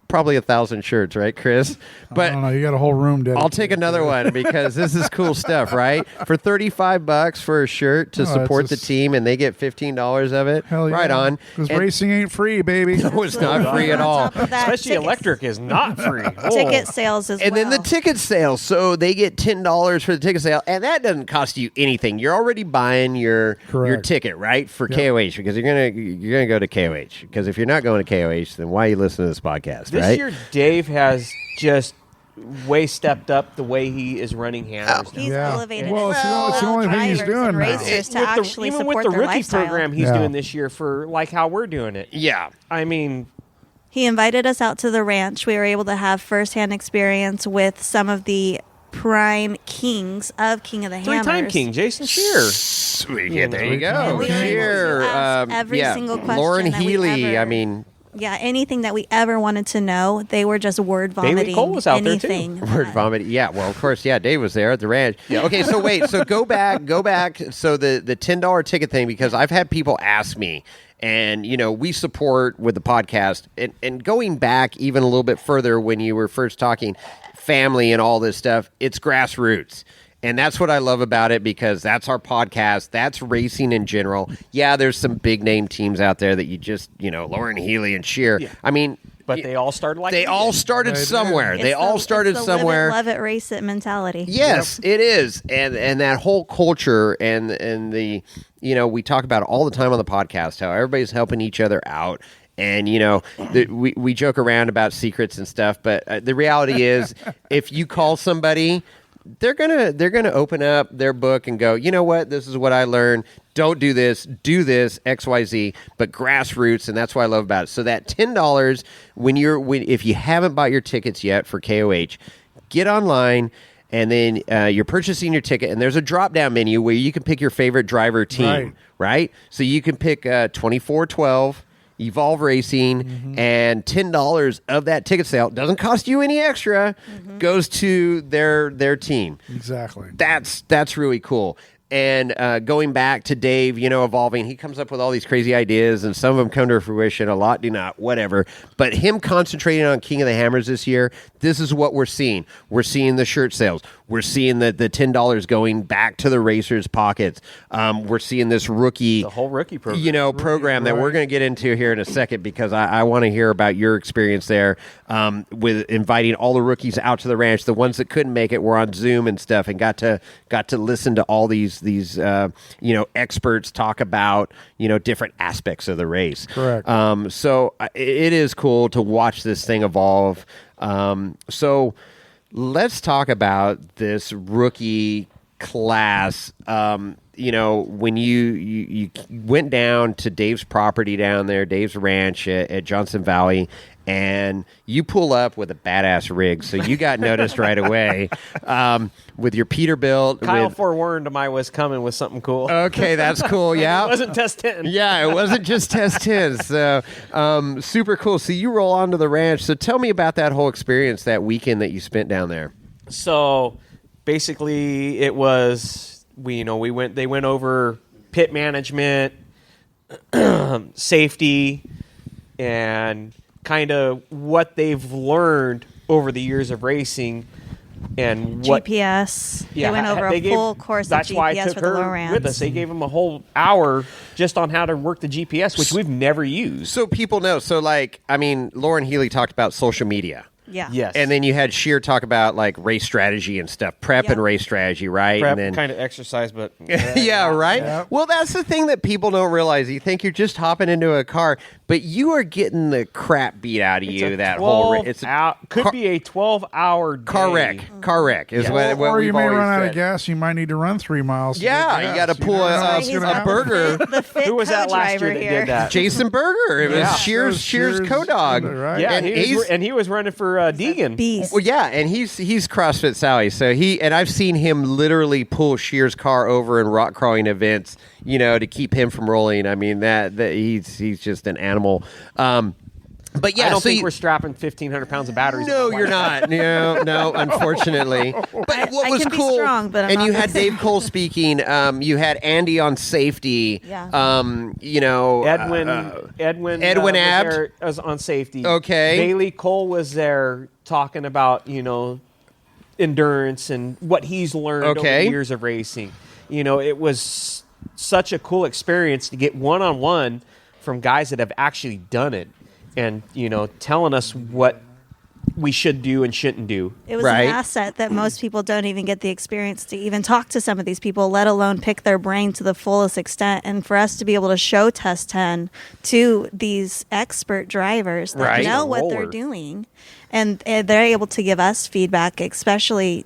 probably 1,000 shirts, right, Chris? I don't know. You got a whole room dedicated. I'll take another one because this is cool stuff, right? For $35 for a shirt to Oh, support it's the just- team, and they get $15 of it. Hell yeah. Right on. Because And- racing ain't free, baby. No, it's not free at On all. top of that, Especially electric is not free. Oh. ticket sales as And well. then the ticket sale. So they get $10 for the ticket sale, and that doesn't cost you anything. You're already buying your Correct. ticket, right, for Yep. KOH because you're gonna go to KOH. Because if you're not going to KOH, then why are you listening to this podcast, This right? year, Dave has just way stepped up the way he is running hammers. He's Yeah. elevated. Well, it's the only thing he's doing now. Racers to actually even support with the their rookie lifestyle. program he's Yeah. doing this year for like how we're doing it. Yeah. I mean, He invited us out to the ranch. We were able to have firsthand experience with some of the prime kings of King of the Hammers. three-time king Jason Shear. Sweet. Yeah, there you go. And we were able to Here, ask every yeah. single question Lauren that we Healy. ever- I mean, Yeah, anything that we ever wanted to know, they were just word Bailey vomiting. Cole was out there, too. anything. word vomit. Yeah. Well, of course. Yeah. Dave was there at the ranch. Yeah. Okay. So wait. So go back. So the $10 ticket thing, because I've had people ask me. And, we support with the podcast. And going back even a little bit further when you were first talking family and all this stuff, it's grassroots. And that's what I love about it, because that's our podcast. That's racing in general. Yeah, there's some big name teams out there that you just, Lauren Healy and Shear. Yeah. I mean, But they all started like they we all did. started somewhere. They all started it's somewhere. Live it, race it mentality. Yes, it is, and that whole culture and the we talk about it all the time on the podcast, how everybody's helping each other out, and we joke around about secrets and stuff, but the reality is, if you call somebody, they're gonna open up their book and go, you know what, this is what I learned. Don't do this, X, Y, Z, but grassroots, and that's what I love about it. So that $10, if you haven't bought your tickets yet for KOH, get online, and then you're purchasing your ticket, and there's a drop-down menu where you can pick your favorite driver team, right? So you can pick 2412, Evolve Racing, and $10 of that ticket sale doesn't cost you any extra, goes to their team. Exactly. That's really cool. And going back to Dave, evolving, he comes up with all these crazy ideas, and some of them come to fruition, a lot do not, whatever. But him concentrating on King of the Hammers this year, this is what we're seeing. We're seeing the shirt sales. We're seeing the $10 going back to the racers' pockets. We're seeing this rookie, The whole rookie program. program that we're going to get into here in a second, because I want to hear about your experience there with inviting all the rookies out to the ranch. The ones that couldn't make it were on Zoom and stuff, and got to listen to all these experts talk about different aspects of the race. Correct. So it is cool to watch this thing evolve. So let's talk about this rookie class. When you went down to Dave's property down there, Dave's ranch at Johnson Valley, and you pull up with a badass rig, so you got noticed right away with your Peterbilt. Kyle forewarned him I was coming with something cool. Okay, that's cool. Yeah, It wasn't test 10. Yeah, it wasn't just test 10. So super cool. So you roll onto the ranch. So tell me about that whole experience, that weekend that you spent down there. So basically, it was they went over pit management, safety, and kind of what they've learned over the years of racing, and what GPS. They went over a full course of that's why I GPS took for the her low ramps. with us. They gave them a whole hour just on how to work the GPS, which we've never used. So people know. So Lauren Healy talked about social media. Yeah. Yes. And then you had Sheer talk about like race strategy and stuff, prep Yep. and race strategy, right? Prep, and then kind of exercise, but yeah, right. Yep. Well, that's the thing that people don't realize. You think you're just hopping into a car, but you are getting the crap beat out of you. That whole it's a could be a 12-hour car wreck. Car wreck is what Or we've you may always run out said. of gas. You might need to run 3 miles. to Yeah, get you gas. got to pull never know a what's gonna happen. burger. The fit Who was that last year co-driver that here. did that? Jason Berger. It was Yeah. Sheer's co-dog. Right. Yeah, and he was running for Deegan. Beast. Well, yeah, and he's CrossFit Sally. So I've seen him literally pull Sheer's car over in rock crawling events, to keep him from rolling. I mean that he's just an animal. But yeah, I don't so think we're strapping 1,500 pounds of batteries. No, in my you're bike. not. No, unfortunately. But what I was can be cool, strong, but I'm and not you had gonna- Dave Cole speaking. You had Andy on safety. Yeah. Edwin Edwin Abt. was on safety. Okay. Bailey Cole was there talking about endurance and what he's learned over Okay. the years of racing. It was such a cool experience to get one-on-one from guys that have actually done it, and telling us what we should do and shouldn't do. It was Right. an asset that most people don't even get the experience to even talk to some of these people, let alone pick their brain to the fullest extent. And for us to be able to show Test 10 to these expert drivers that Right. know what they're Roller. doing, and they're able to give us feedback, especially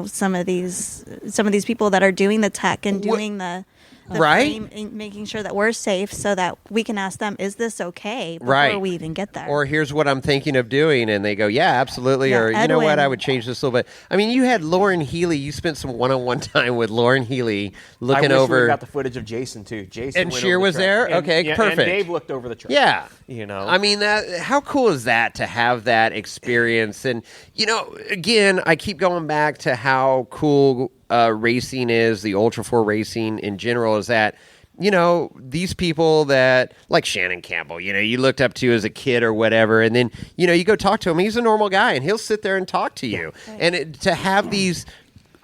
some of these people that are doing the tech and doing the Right. frame, and making sure that we're safe, so that we can ask them, is this okay, before Right. we even get there. Or here's what I'm thinking of doing, and they go, yeah, absolutely. Yeah, or you know what, Edwin. I would change this a little bit. I mean, you had Lauren Healy. You spent some one-on-one time with Lauren Healy looking I wish over. we got the footage of Jason too. Jason And went Shear over the was truck. there? And- Okay, yeah, perfect. And Dave looked over the truck. Yeah. I mean, how cool is that to have that experience? And, again, I keep going back to how cool racing is, the Ultra4 racing in general, is that, these people that, like Shannon Campbell, you looked up to as a kid or whatever, and then, you go talk to him. He's a normal guy, and he'll sit there and talk to you. And to have these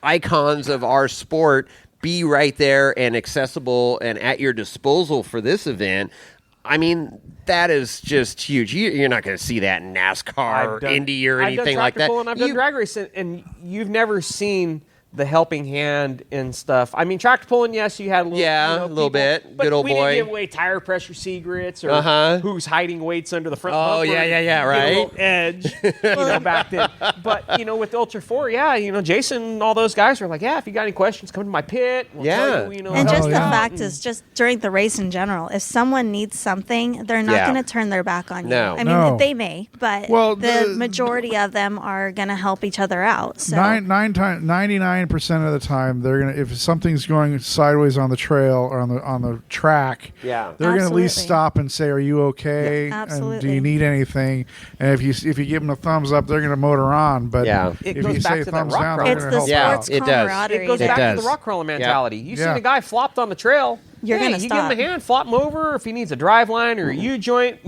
icons of our sport be right there and accessible and at your disposal for this event, I mean, that is just huge. You're not going to see that in NASCAR or Indy or anything like that. And I've done drag racing, and you've never seen the helping hand and stuff. I mean, tractor pulling, yes, you had a little, Yeah, a little bit. but Good old we boy. didn't give away tire pressure secrets or Uh-huh. who's hiding weights under the front. Oh, bumper yeah, to yeah, get a right. little edge, back then. But with Ultra4, yeah, Jason and all those guys were like, yeah, if you got any questions, come to my pit. We'll Yeah. tell you, And just Oh, the yeah. fact is, just during the race in general, if someone needs something, they're not Yeah. going to turn their back on you. No. I mean, No. they may, but Well, the the- majority of them are going to help each other out. So 99% of the time, they're gonna, if something's going sideways on the trail or on the track, Yeah. they're gonna at least Absolutely. stop and say, "Are you okay? Yeah, And do absolutely. you need anything?" And if you give them a thumbs up, they're gonna motor on. But Yeah. It if goes you back say to that thumbs rock down, crawler. they're it's gonna the help Yeah, sports out. it does. camaraderie. It goes It back does. to the rock crawler mentality. You see Yep. the guy flopped on the trail. You're hey, gonna you stop. give him a hand, flop him over. If he needs a drive line or a U-joint,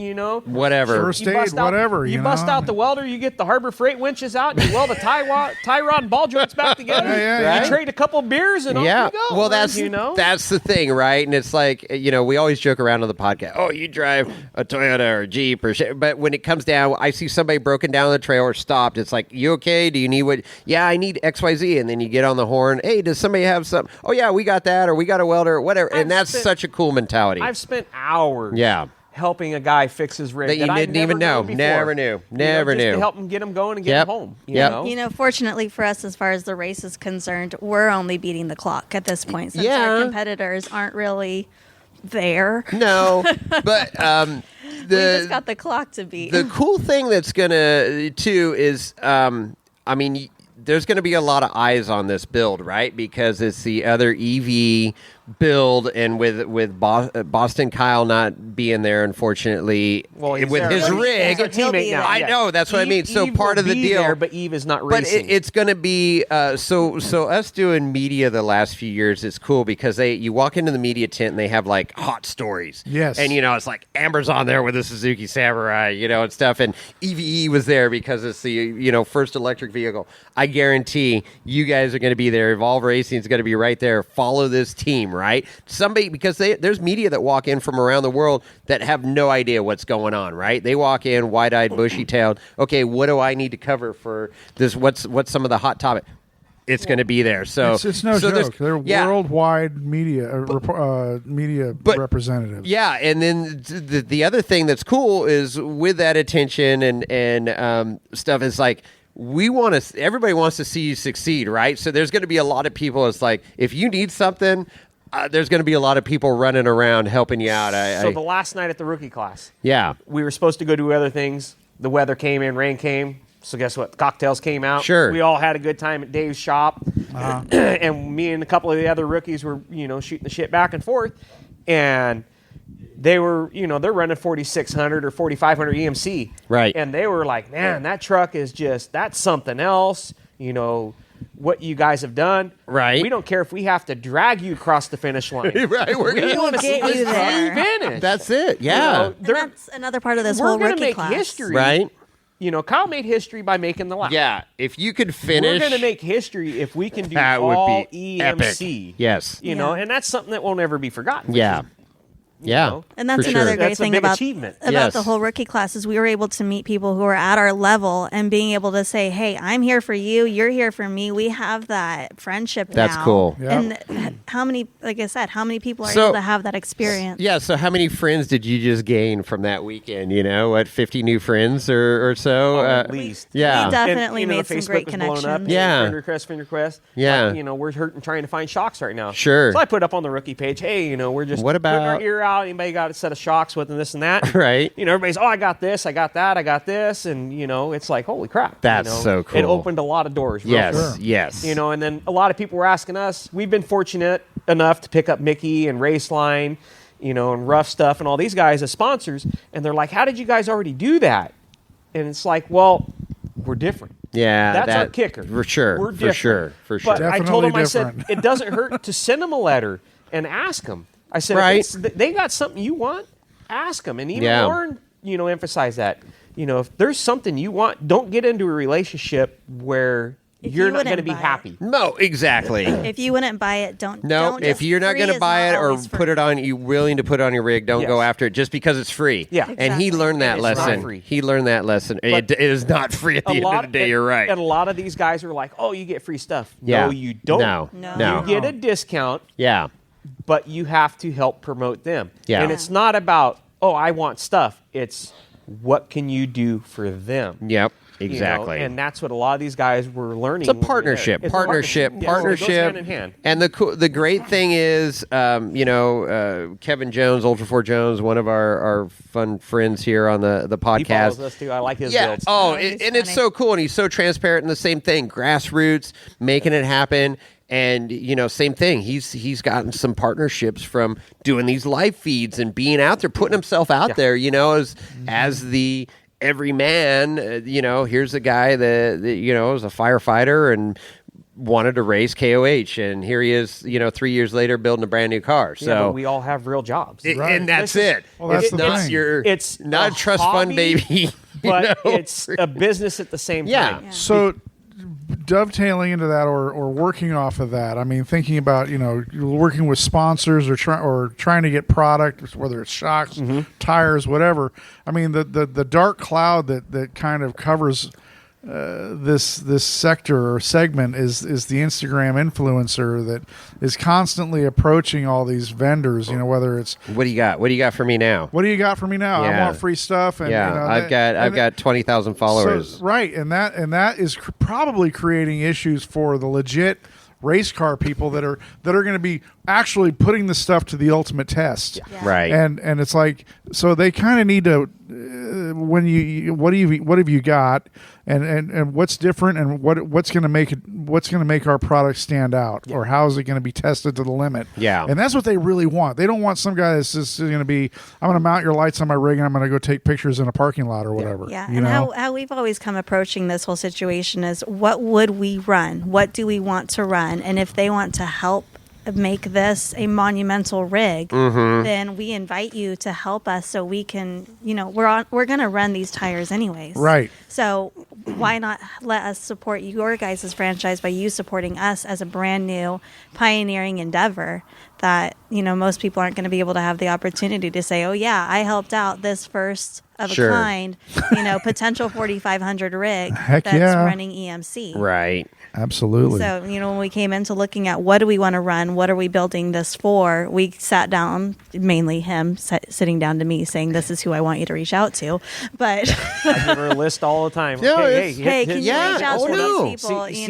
Whatever. First You aid, bust out- whatever. You bust out the welder, you get the Harbor Freight winches out, and you weld the tie rod and ball joints back together. Yeah, You right. trade a couple beers and Yeah. off you go. Well, that's the thing, right? And it's like, we always joke around on the podcast. Oh, you drive a Toyota or a Jeep but when it comes down, I see somebody broken down the trail or stopped. It's like, you okay? Do you need what? Yeah, I need XYZ. And then you get on the horn. Hey, does somebody have something? Oh, yeah, we got that, or we got a welder, or whatever. And that's such a cool mentality. I've spent hours Yeah. helping a guy fix his rig That you I didn't even never know. known before. Never knew. Never just knew. to help him get him going and get Yep. him home. Yep. You know? Fortunately for us, as far as the race is concerned, we're only beating the clock at this point, since Yeah. our competitors aren't really there. No, but We just got the clock to beat. the cool thing that's gonna too is, there's gonna be a lot of eyes on this build, right? Because it's the other EV build, and with Boston Kyle not being there, unfortunately, Well, he's with there. his He's rig. our teammate now. I know, that's what I mean. So Eve part will of the be deal, there, but Eve is not but racing. it's going to be so us doing media the last few years is cool because you walk into the media tent and they have like hot stories. Yes. And it's like Amber's on there with the Suzuki Samurai, and stuff, and EVE was there because it's the first electric vehicle. I guarantee you guys are going to be there. Evolve Racing is going to be right there. Follow this team, right? Because there's media that walk in from around the world that have no idea what's going on, right? They walk in wide-eyed, bushy-tailed. Okay, what do I need to cover for this? What's some of the hot topic? It's going to be there. So It's no there's- joke. They're yeah. worldwide media representatives. Yeah, and then the other thing that's cool is with that attention and stuff is like everybody wants to see you succeed, right? So there's going to be a lot of people. It's like if you need something, there's going to be a lot of people running around helping you out. So the last night at the rookie class, yeah, we were supposed to go do other things. The weather came in, rain came. So guess what? Cocktails came out. Sure. We all had a good time at Dave's shop. And me and a couple of the other rookies were, shooting the shit back and forth. And they were, they're running 4,600 or 4,500 EMC. Right. And they were like, man, that truck is that's something else. What you guys have done. Right. We don't care if we have to drag you across the finish line. right. We're We going want to see get you this there. finish. That's it. Yeah. and that's another part of this we're whole gonna rookie make class. history. Right. Kyle made history by making the lap. Yeah. If you could finish, We're going to make history if we can do that would all be EMC. epic. Yes. And that's something that won't ever be forgotten. Yeah. Yeah. know? And that's For another sure. great That's a thing big about achievement. Yes. the whole rookie class is we were able to meet people who are at our level and being able to say, "Hey, I'm here for you. You're here for me. We have that friendship That's now." cool. Yeah. And how many, like I said, how many people are So- able to have that experience? Yeah, so how many friends did you just gain from that weekend? You know, what, 50 new friends or so? At least. Yeah. We definitely And, made the some great Facebook was blown up. connections. Yeah. Friend request. Yeah. Like, we're hurting trying to find shocks right now. Sure. So I put up on the rookie page, hey, we're just What putting about- our ear out. Anybody got a set of shocks with and this and that? Right. Everybody's, I got this, I got that, I got this. And, it's like, holy crap. That's so cool. It opened a lot of doors. Real Yes, quick. yes. And then a lot of people were asking us. We've been fortunate enough to pick up Mickey and Raceline, and Rough Stuff and all these guys as sponsors. And they're like, how did you guys already do that? And it's like, well, we're different. Yeah, That's our that- kicker. For sure. We're For different. sure. For sure. But I Definitely told them, I said, different. it doesn't hurt to send them a letter and ask them. I said, Right. if they got something you want, ask them. And even Yeah. Lauren, emphasize that. If there's something you want, don't get into a relationship where If you're you not going to wouldn't be buy it. happy. No, exactly. If you wouldn't buy it, don't. No, don't if just- you're not free going to is buy not it or always put free. it on, you willing to put it on your rig, don't go Yes. after it just because it's free. Yeah. And he Exactly. learned that It's not lesson. free. He learned that lesson. It is not free at the end of the day. You're right. And a lot of these guys are like, oh, you get free stuff. Yeah. No, you don't. No. No. You get a discount, Yeah. but you have to help promote them. Yeah. And it's not about, oh, I want stuff. It's what can you do for them? Yep. You know? Exactly. And that's what a lot of these guys were learning. It's a when we were there. partnership, It's a partnership, Yes, it partnership. goes hand in hand. And the great thing is, Kevin Jones, Ultra4 Jones, one of our fun friends here on the He podcast. follows us too. I like his Yeah. builds. Oh, he's and it's funny. so cool, and he's so transparent. And the same thing, grassroots, making it happen. And same thing. He's gotten some partnerships from doing these live feeds and being out there, putting himself out there. As the every man. Here's a guy that was a firefighter and wanted to race KOH, and here he is. 3 years later, building a brand new car. Yeah, So but we all have real jobs. and that's This is- it. Well, that's it's the not thing. your. It's not a a trust hobby, fund baby. but it's a business at the same Yeah. time. So dovetailing into that or working off of that, I mean, thinking about, working with sponsors or trying to get product, whether it's shocks, tires, whatever. I mean, the dark cloud that kind of covers this sector or segment is the Instagram influencer that is constantly approaching all these vendors, whether it's, What do you got? What do you got for me now? what do you got for me now? I Yeah. want free stuff. And, Yeah, I've got 20,000 followers. So, right, and that is probably creating issues for the legit race car people that are going to be actually putting the stuff to the ultimate test. Yeah. Right. And it's like, so they kind of need to what have you got and what's different and what's going to make our product stand out, or how is it going to be tested to the limit? Yeah. And that's what they really want. They don't want some guy that's just going to be, I'm going to mount your lights on my rig and I'm going to go take pictures in a parking lot or whatever. Yeah, you and know? how we've always come approaching this whole situation is, what would we run? What do we want to run? And if they want to help make this a monumental rig, then we invite you to help us so we can, we're going to run these tires anyways. Right. So why not let us support your guys' franchise by you supporting us as a brand new pioneering endeavor that, most people aren't going to be able to have the opportunity to say, oh yeah, I helped out this first of Sure. a kind, potential 4,500 rig Heck that's yeah. running EMC. Right. Absolutely. So, when we came into looking at what do we want to run, what are we building this for, we sat down, mainly him sitting down to me saying, this is who I want you to reach out to. But I give her a list all the time. Yeah, Okay, it's- hey, can you Yeah. reach out Oh, to no. these people? See, if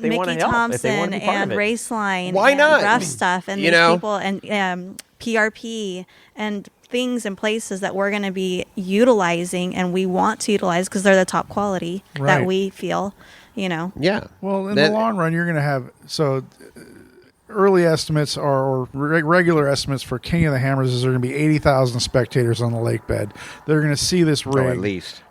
they Mickey wanna help, if they Thompson wanna be part of and it. Raceline, Why and not? Rough Stuff, and You these know? people, and PRP, and things and places that we're going to be utilizing, and we want to utilize because they're the top quality Right. that we feel. Yeah. Well, in That- the long run, you're going to have early estimates or regular estimates for King of the Hammers is there going to be 80,000 spectators on the lake bed. They're going to see this rig. Or at least.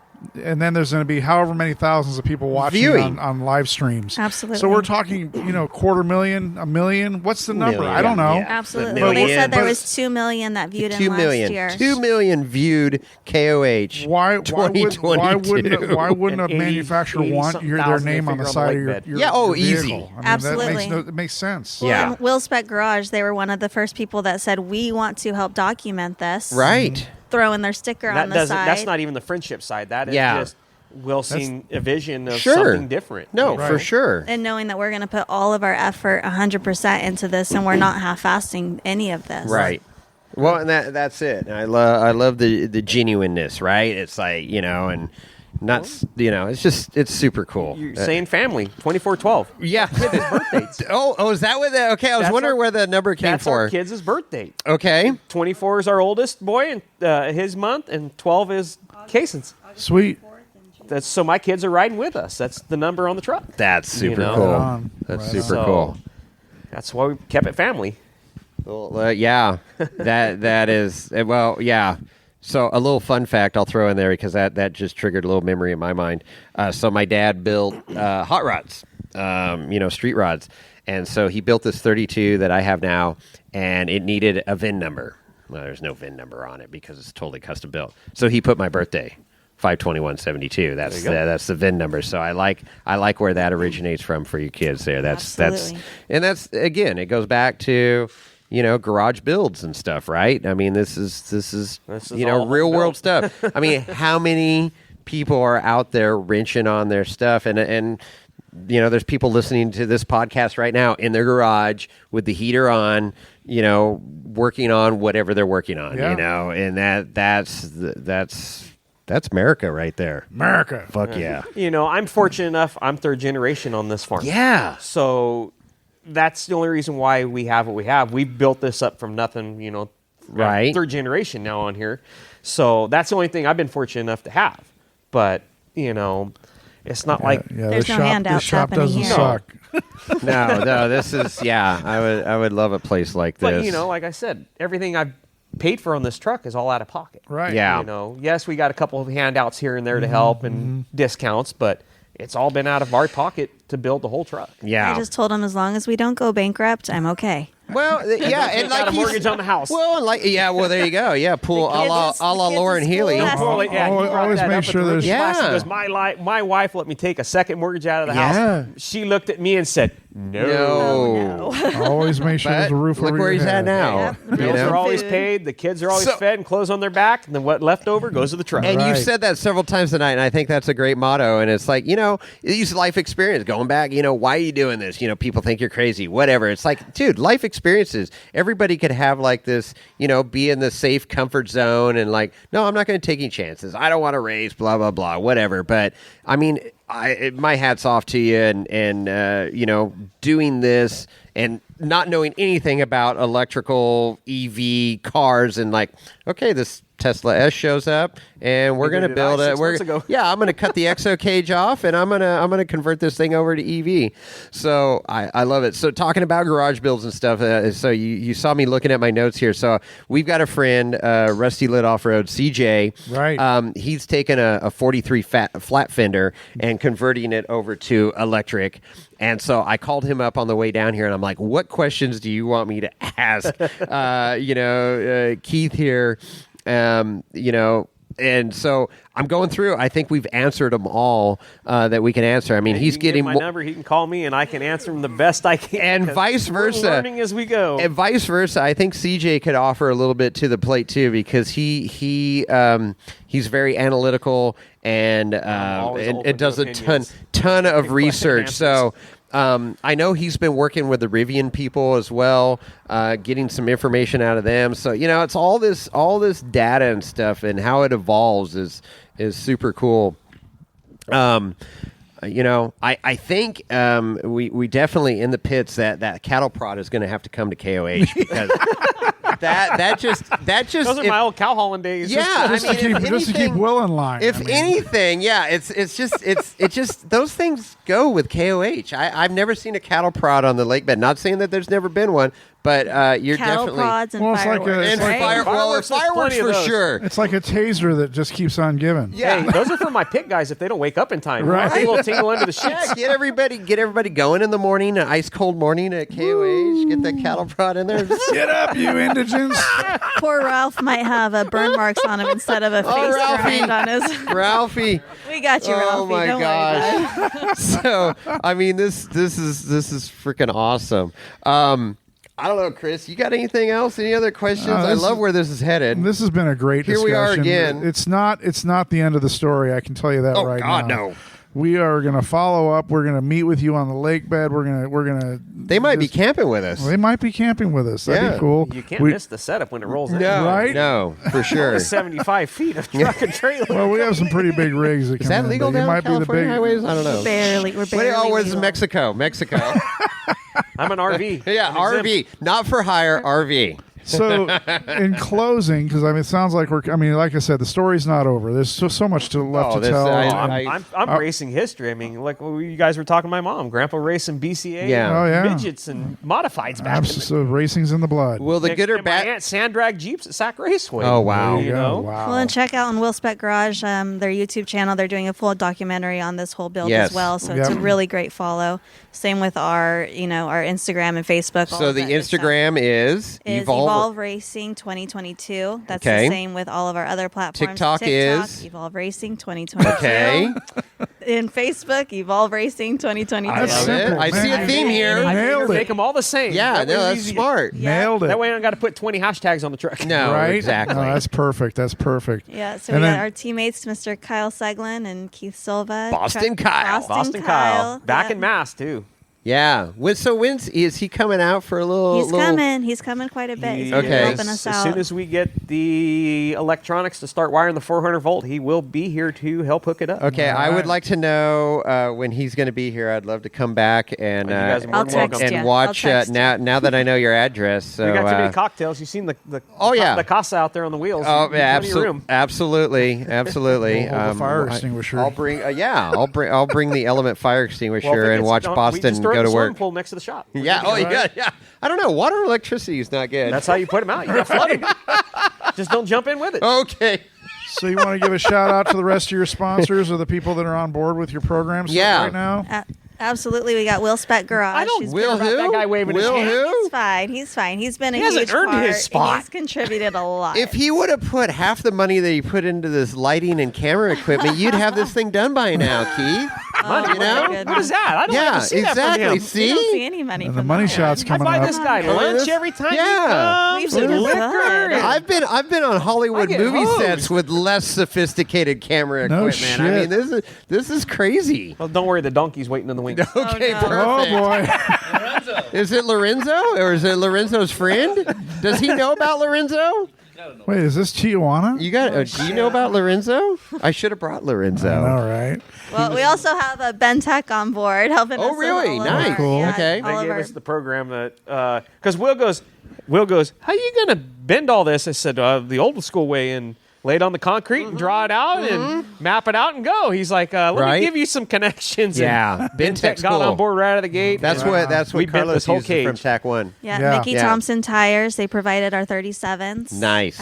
and then there's going to be however many thousands of people watching Viewing. on live streams. Absolutely. So we're talking, 250,000, 1 million. What's the number? I don't know. Yeah. Absolutely. The Well, they million. said there But- was 2 million that viewed in 2 last million. year. 2 million viewed KOH. Why wouldn't 2022. why wouldn't a And 80 manufacturer want 80-something their thousand name they on the figure on side the of lake bed. your Yeah, oh, your vehicle? easy. I mean, Absolutely. It makes sense. Well, Yeah. in WillSpec Garage, they were one of the first people that said, we want to help document this. Right. Throwing their sticker That on the doesn't. side. That's not even the friendship side. That is Yeah. just Will seeing a vision of Sure. something different. No, Right. for sure. And knowing that we're going to put all of our effort 100% into this and we're not half-assing any of this. Right. Well, and that's it. And I love the genuineness, right? It's like, and not, it's super cool. You're saying family 24/12. Yeah. Birthdays. oh, is that what the, okay, I was That's wondering our- where the number came That's for. our kids' birthday. Okay. 24 is our oldest boy, and his month, and 12 is Cason's. Sweet. So my kids are riding with us. That's the number on the truck. That's super know? cool. Right on. That's Right super on. cool. That's why we kept it family. Well, yeah, that is yeah. So a little fun fact I'll throw in there because that just triggered a little memory in my mind. So my dad built hot rods, street rods, and so he built this 32 that I have now, and it needed a VIN number. Well, there's no VIN number on it because it's totally custom built. So he put my birthday. 52172. That's the VIN number. So I like where that originates from for you kids there. That's again, it goes back to garage builds and stuff, right? I mean, this is all real world built. stuff. I mean, how many people are out there wrenching on their stuff and there's people listening to this podcast right now in their garage with the heater on, working on whatever they're working on, Yeah. and that's America right there. America. Fuck yeah. I'm fortunate enough. I'm third generation on this farm. Yeah. So that's the only reason why we have what we have. We built this up from nothing, Right. Third generation now on here. So that's the only thing I've been fortunate enough to have. But, it's not like Yeah, There's the no shop, handouts the shop happening doesn't here. suck. No, this is I would love a place like this. But, like I said, everything I've paid for on this truck is all out of pocket. Right. Yeah. Yes, we got a couple of handouts here and there to help and discounts, but it's all been out of our pocket to build the whole truck. Yeah. I just told him as long as we don't go bankrupt, I'm okay. Well, yeah, and got like a mortgage on the house. Well, there you go. Yeah, pool a la kids' Lauren school Healy. has- Well, he brought always that make up sure at the there's- roofing class. He Yeah. goes, my wife let me take a second mortgage out of the Yeah. house. She looked at me and said, No. Oh, Always make sure there's But a roof look over where your he's at head. now. Yep. you bills know? are always Food. paid, the kids are always So- fed and clothes on their back, and then what left over goes to the truck. And Right. you've said that several times tonight, and I think that's a great motto. And it's like, use life experience. Going back, why are you doing this? People think you're crazy, whatever. It's like, dude, life experiences. Everybody could have like this, be in the safe comfort zone and like, no, I'm not going to take any chances. I don't want to race, blah, blah, blah, whatever. But I mean, my hat's off to you and doing this and not knowing anything about electrical EV cars and like, okay, this Tesla S shows up and we're going to Neither did I build it. 6 months ago. Yeah, I'm going to cut the exo cage off and I'm going to convert this thing over to EV. So I love it. So talking about garage builds and stuff. So you saw me looking at my notes here. So we've got a friend, Rusty Lit Off Road, CJ. Right. He's taken a 43 flat fender and converting it over to electric. And so I called him up on the way down here, and I'm like, "What questions do you want me to ask?" Keith here. And so I'm going through. I think we've answered them all that we can answer. I mean, He he's can give getting my mo- number. He can call me, and I can answer him the best I can. And 'cause vice we're versa. learning as we go. And vice versa. I think CJ could offer a little bit to the plate too because he's very analytical and always open it does to a opinions. ton of Question research. answers. So. I know he's been working with the Rivian people as well, getting some information out of them. So it's all this data and stuff, and how it evolves is super cool. I think we definitely in the pits that cattle prod is going to have to come to KOH because that just Those are my old cow hauling days. yeah. Just to keep Will in line. If I mean, anything, yeah, it's just those things go with KOH. I've never seen a cattle prod on the lake bed. Not saying that there's never been one, But you're Cattle definitely prods and Well, it's like fireworks. a- and right? Fireworks, there's fireworks plenty of for those. sure. It's like a taser that just keeps on giving. Yeah. Hey, those are for my pit guys if they don't wake up in time. Right. A little tingle under the Yeah, sheets. get everybody going in the morning, an ice cold morning at KOH. Get that cattle prod in there. Get up, you indigents! Poor Ralph might have burn marks on him instead of a face Ralphie. grind on his. Ralphie. We got you, Oh Ralphie. my Don't worry about it. gosh! So I mean, this is freaking awesome. I don't know, Chris. You got anything else? Any other questions? I this love is- where this is headed. This has been a great Here discussion. we are again. It's not the end of the story. I can tell you that Oh, right God, now. no. We are going to follow up. We're going to meet with you on the lake bed. We're gonna. They might be camping with us. They might be camping with us. That'd Yeah. be cool. You can't We- miss the setup when it rolls in. No, Right? No, for sure. 75 feet of truck and trailer. Well, we have some pretty big rigs that Is come that in, legal but you down might California be the big highways? I don't know. We're barely. Oh, it's legal. Mexico. I'm an RV. Yeah, I'm exempt. RV, not for hire. RV. So, in closing, because it sounds like like I said, the story's not over. There's so much left to this- tell. I'm racing history. I mean, like you guys were talking to my mom. Grandpa racing BCA, Yeah. Oh, yeah. midgets and modifieds back in the So racing's in the blood. Will the good or and my bad? aunt sand drag jeeps at Sac Raceway. Oh, wow. There you You go. know? Wow. Well, and check out on WillSpec Garage, their YouTube channel. They're doing a full documentary on this whole build Yes. as well. So it's Yep. a really great follow. Same with our Instagram and Facebook. all So of the that good stuff. Instagram is Evolve Racing 2022. That's Okay. the same with all of our other platforms. TikTok is? Evolve Racing 2022. Okay. In Facebook, Evolve Racing 2022. That's Love it. simple, I see a man. theme here. I nailed Make it. them all the same. Yeah, That way no, it's that's easy. smart. Nailed it. That way I don't got to put 20 hashtags on the truck. No, Right? exactly. No, that's perfect. That's perfect. Yeah, so And we then- got our teammates, Mr. Kyle Seglin and Keith Silva. Boston Kyle. Boston Kyle. Back Yep. in Mass, too. Yeah. When's is he coming out for a little? He's coming. He's coming quite a bit. He's Okay. been helping us As out. soon as we get the electronics to start wiring the 400 volt, he will be here to help hook it up. Okay, I All would right. like to know when he's going to be here. I'd love to come back and You guys are more I'll than text welcome. and ya. watch I'll text now that I know your address. So We got too many cocktails. You've seen the Oh, yeah. the casa out there on the wheels. Oh, You've yeah, plenty of room. absolutely. We'll hold the fire extinguisher. I'll bring, I'll bring the Element fire extinguisher Well, if it and gets watch done, we Boston just throw it go in to the swimming work. pool next to the shop. Yeah, yeah. I don't know. Water or electricity is not good. That's how you put them out. You got flooded. Just don't jump in with it. Okay. So you want to give a shout out to the rest of your sponsors or the people that are on board with your programs Yeah. right now? Absolutely, we got WillSpec Garage. I don't He's Will about who? that guy waving his Will hand. who? He's fine. He's fine. He's been a He hasn't huge earned part. his spot. He's contributed a lot. If he would have put half the money that he put into this lighting and camera equipment, you'd have this thing done by now, Keith. Oh, you know? my goodness. What is that? I don't Yeah, ever see that exactly. from him. See? We don't see any money And from the money that. shot's I coming buy up. this guy lunch every time Yeah. he comes. We've And been liquor. good. and- I've been on Hollywood I get movie hosed. sets with less sophisticated camera No equipment. I mean, shit. this is crazy. Well, don't worry, the donkey's waiting in the wings. Okay, no. perfect. Oh boy. Is it Lorenzo or is it Lorenzo's friend? Does he know about Lorenzo? Wait, is this Tijuana? You got? do you know about Lorenzo? I should have brought Lorenzo. All right. Well, we also have a Ben Tech on board helping us. Oh, with really? all of Nice. our- Cool. yeah, Okay. all They of gave our- us the program that because Will goes, how you gonna bend all this? I said the old school way and lay it on the concrete and draw it out and map it out and go. He's like, let Right. me give you some connections. Yeah. and Ben Tech Bentech's got cool. on board right out of the gate. That's what We bent Carlos this whole used from cage. TAC 1. Yeah, Yeah. Mickey Yeah. Thompson tires. They provided our 37s. Nice.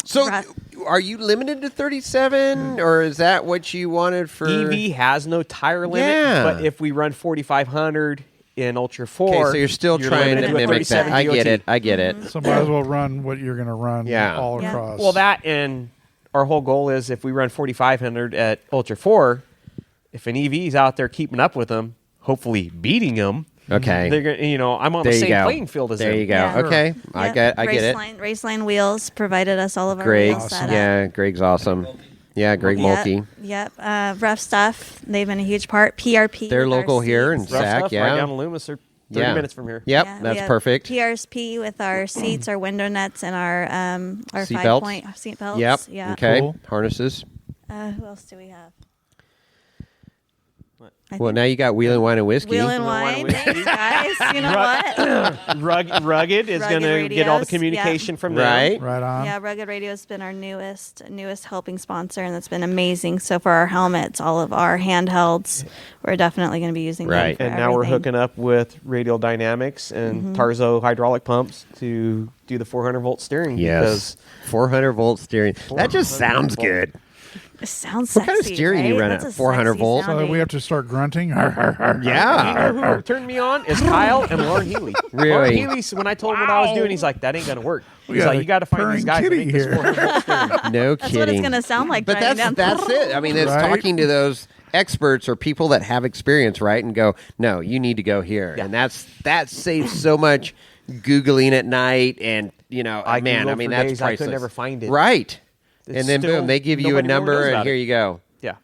So, Ru- are you limited to 37, or is that what you wanted for? EV has no tire limit, Yeah. but if we run 4,500 in Ultra 4, Okay, so you're still trying limited to a mimic that. 37 I get DOT. it. I get it. So might as well run what you're going to run Yeah. all Yeah. across. Well, that and our whole goal is if we run 4,500 at Ultra 4, if an EV's out there keeping up with them, hopefully beating them, Okay. they're gonna, I'm on There the you same go. playing field as There them. you go. Yeah. Okay. I Yep. get it. Raceline Wheels provided us all of our Greg. wheels set up. Yeah, Greg's awesome. Yeah, Greg Mulkey. Yep. Rough Stuff. They've been a huge part. PRP. They're with our local here in seats. Rough Sac, stuff, yeah. right down to Loomis or 30 minutes from here. Yep, Yeah, we that's have perfect. PRSP with our seats, our window nets, and our Seat 5-point seat belts. Yep. Yeah. Okay. Cool. Harnesses. Who else do we have? Well, now you got Wheel and Wine and Whiskey. Wheel and Wine. Thanks, guys. You know what? Rugged is going to get all the Radios, communication from them. Right? Right on. Yeah, Rugged Radio has been our newest helping sponsor, and that's been amazing. So for our helmets, all of our handhelds, we're definitely going to be using Right. them for And now we're everything. hooking up with Radial Dynamics and Tarzo hydraulic pumps to do the 400-volt steering. Yes. 400-volt steering. That just sounds 400 volt. good. It sounds What kind of sexy, steering you right? run That's at? a 400 sexy volts? So sounding. we have to start grunting. Yeah. You know who turned me on is Kyle and Lauren Healy. Really? Lauren Healy, when I told him what I was doing, he's like, that ain't going to work. We He's got like, a you got to find purring these guys to kitty make this here. 400-volt steering. No That's kidding. what it's going to sound like. But driving that's down. it. I mean, it's Right? talking to those experts or people that have experience, right? And go, no, you need to go here. Yeah. And that saves so much Googling at night and, I man, Googled I mean, for that's days, I could priceless. never find it. Right. It's And then still- boom, they give you a nobody number knows and about here it. you go. Yeah.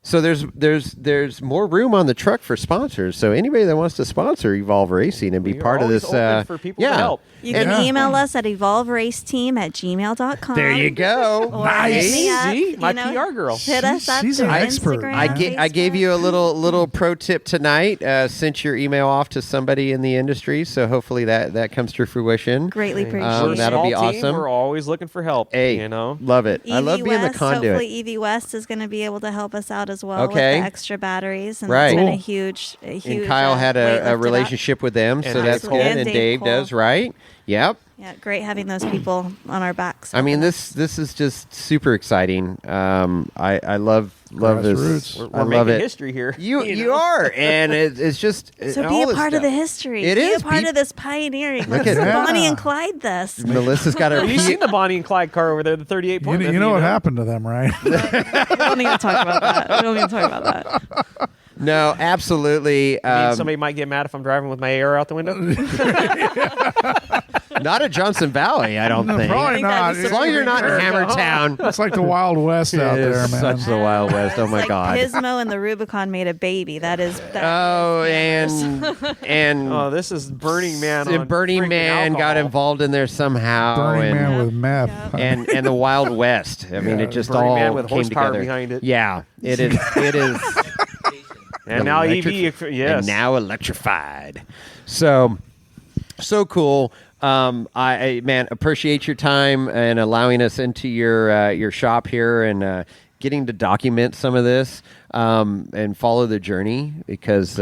So there's more room on the truck for sponsors. So anybody that wants to sponsor Evolve Racing and be We are part of always this, open for people to help. You can Yeah. email us at evolveraceteam@gmail.com. there you go. Or hit me up, See? My you know, PR girl. Hit us up She's through an expert. Instagram, I gave Facebook. you a little pro tip tonight. Sent your email off to somebody in the industry, so hopefully that comes to fruition. Greatly appreciate Um, We're a it. that'll be small team. awesome. We're always looking for help. Hey, You know? love it. I love EV being the West, conduit. Hopefully, EV West is going to be able to help us out as well Okay. with the extra batteries, and Right. that's been Cool. a huge. And Kyle had weight a lifted up. relationship with them, so And that's Dave good. Cole. And And Dave Dave Cole. does, right? Yep. Yeah, great having those people on our backs. I mean, this is just super exciting. I love this. Grassroots. We're I love making it. history here. You know? are, and it's just So all be a this part of the stuff. history. It be is. a part Be- of this pioneering. Look Let's at that. Bonnie and Clyde this. Melissa's got her. You've seen the Bonnie and Clyde car over there, the 38 You, Portland. you know what happened to them, right? We don't need to talk about that. We don't need to talk about that. No, absolutely. I mean, somebody might get mad if I'm driving with my AR out the window. Not at Johnson Valley, I don't think. Probably not. As long as you're not in Hammertown. It's like the Wild West out It there, is man. such the Wild West. Oh It's my like God. Pismo and the Rubicon made a baby. That is. Oh, and Oh, this is Burning Man. and on Burning freaking Man got alcohol. involved in there somehow. Burning and, Man with meth. and the Wild West. I mean, Yeah, it just Burning all Man with came horsepower together. behind it. Yeah, it is. It is. And now Electric- EV, yes. And now electrified. So cool. I man, appreciate your time and allowing us into your shop here and getting to document some of this and follow the journey because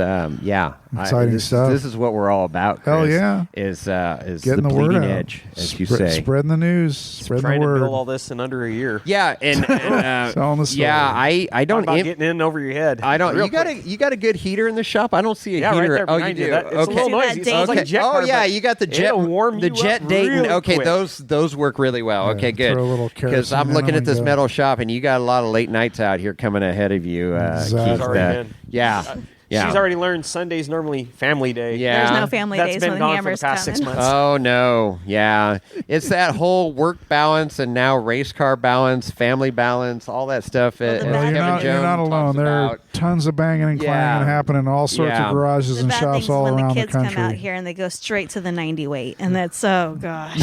Exciting stuff. This is what we're all about. Hell Chris, yeah. is Getting the the word bleeding out. edge, as you say. Spreading the news. Spreading Trying the to word. build all this in under a year. Yeah, and Telling the story. yeah, I Talk don't. about getting in over your head. I don't. Real You got a good heater in the shop. I don't see a Yeah, right heater. there Oh, you behind do. you. That- it's a okay. little That noisy. It sounds Dayton. like a jet Oh car, yeah, but you got the jet. it'll warm the you jet up Dayton. really Okay, quick. those work really well. Yeah, Okay, good. throw a little Because kerosene I'm in looking them at and this go. metal shop, and you got a lot of late nights out here coming ahead of you. Exactly. Keith, She's already been. yeah, yeah. She's already learned Sunday's normally family day. Yeah. There's no family That's days been when gone for the Hammer's past 6 coming. months. Oh no, yeah. It's that whole work balance and now race car balance, family balance, all that stuff. Well, the as bad Well, Kevin you're Jones not alone. talks There are about. tons of banging and clanging Yeah. happening in all sorts Yeah. of garages The and bad shops things all when around the the kids come country. out here and they go straight to the 90 weight, and that's gosh.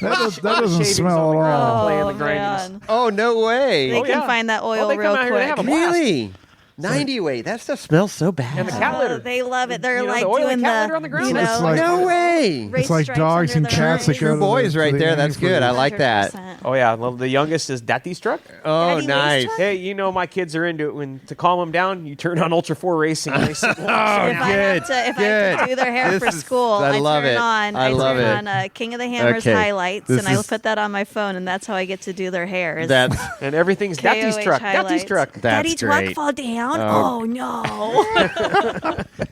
That doesn't Shavings smell on the at ground. all. Play in Oh the grindings. man, Oh no way! they Oh, can yeah. find that oil Oh, they come real out here and quick. have a blast. Really? 90 weight. That stuff smells so bad. And the cat litter. They love it. They're You know, like the oily doing cat the, litter on the ground? you It's know, like- No way. race It's like stripes dogs under and the cats that ribs. go True to boys the, right to the there. That's good. I like that. 100%. Oh yeah, well, the youngest is Daddy's truck. Oh, Daddy nice. Waste Hey, you know my kids are into it. When to calm them down, you turn on Ultra4 Racing. And they sit and watch. If I have to do their hair This for is- school, I love turn it. on. I love it. turn on King of the Hammers Okay. highlights, This and I is- put that on my phone, and that's how I get to do their hair. is That's And everything's Daddy's KOH truck. Daddy's highlights. truck. That's Daddy truck great. fall down. Oh. Oh no!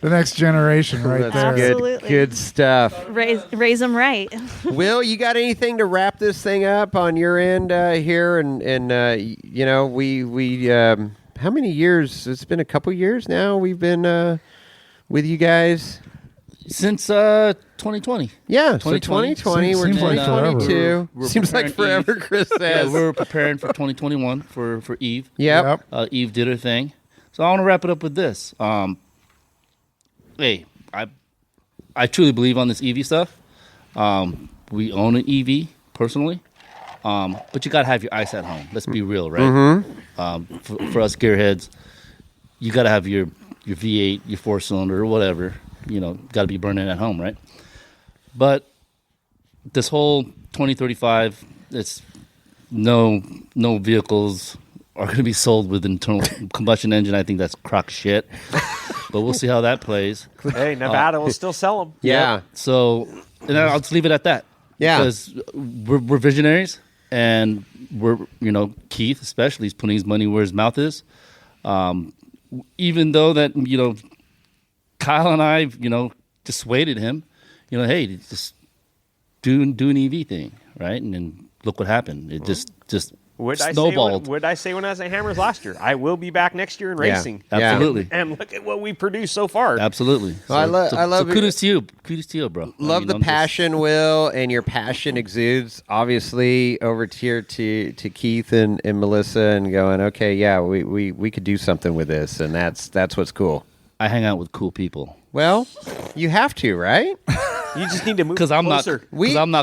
The next generation right that's there. good. Absolutely. Good stuff. raise them right. Will, you got anything to wrap this thing up on your end here? And you know, we how many years? It's been a couple years now. We've been with you guys. Since 2020. Yeah, so 2020. 2020. We're Seems like 2022. We're Seems like preparing forever, Chris Yeah, says. we were preparing for 2021 for Eve. Yep. Eve did her thing. So I want to wrap it up with this. Hey, I truly believe on this EV stuff. We own an EV personally, but you got to have your ice at home. Let's be real, right? For us gearheads, you got to have your V8, your 4-cylinder, or whatever. Got to be burning at home, right? But this whole 2035, it's no vehicles are going to be sold with internal combustion engine. I think that's crock shit. But we'll see how that plays. Hey, Nevada will still sell them. Yeah. So, and I'll just leave it at that. Yeah. Because we're visionaries, and we're, Keith especially is putting his money where his mouth is. Even though that, Kyle and I, dissuaded him, hey, just do an EV thing, right? And then look what happened. It just snowballed. What did I say when I was at Hammers last year? I will be back next year in racing. Absolutely. And look at what we produced so far. Absolutely. Well, I love so kudos to you. Kudos to you, bro. Love the passion, Will, and your passion exudes obviously over here to Keith and Melissa, and going, okay, yeah, we could do something with this, and that's what's cool. I hang out with cool people. Well, you have to, right? You just need to move Because I'm not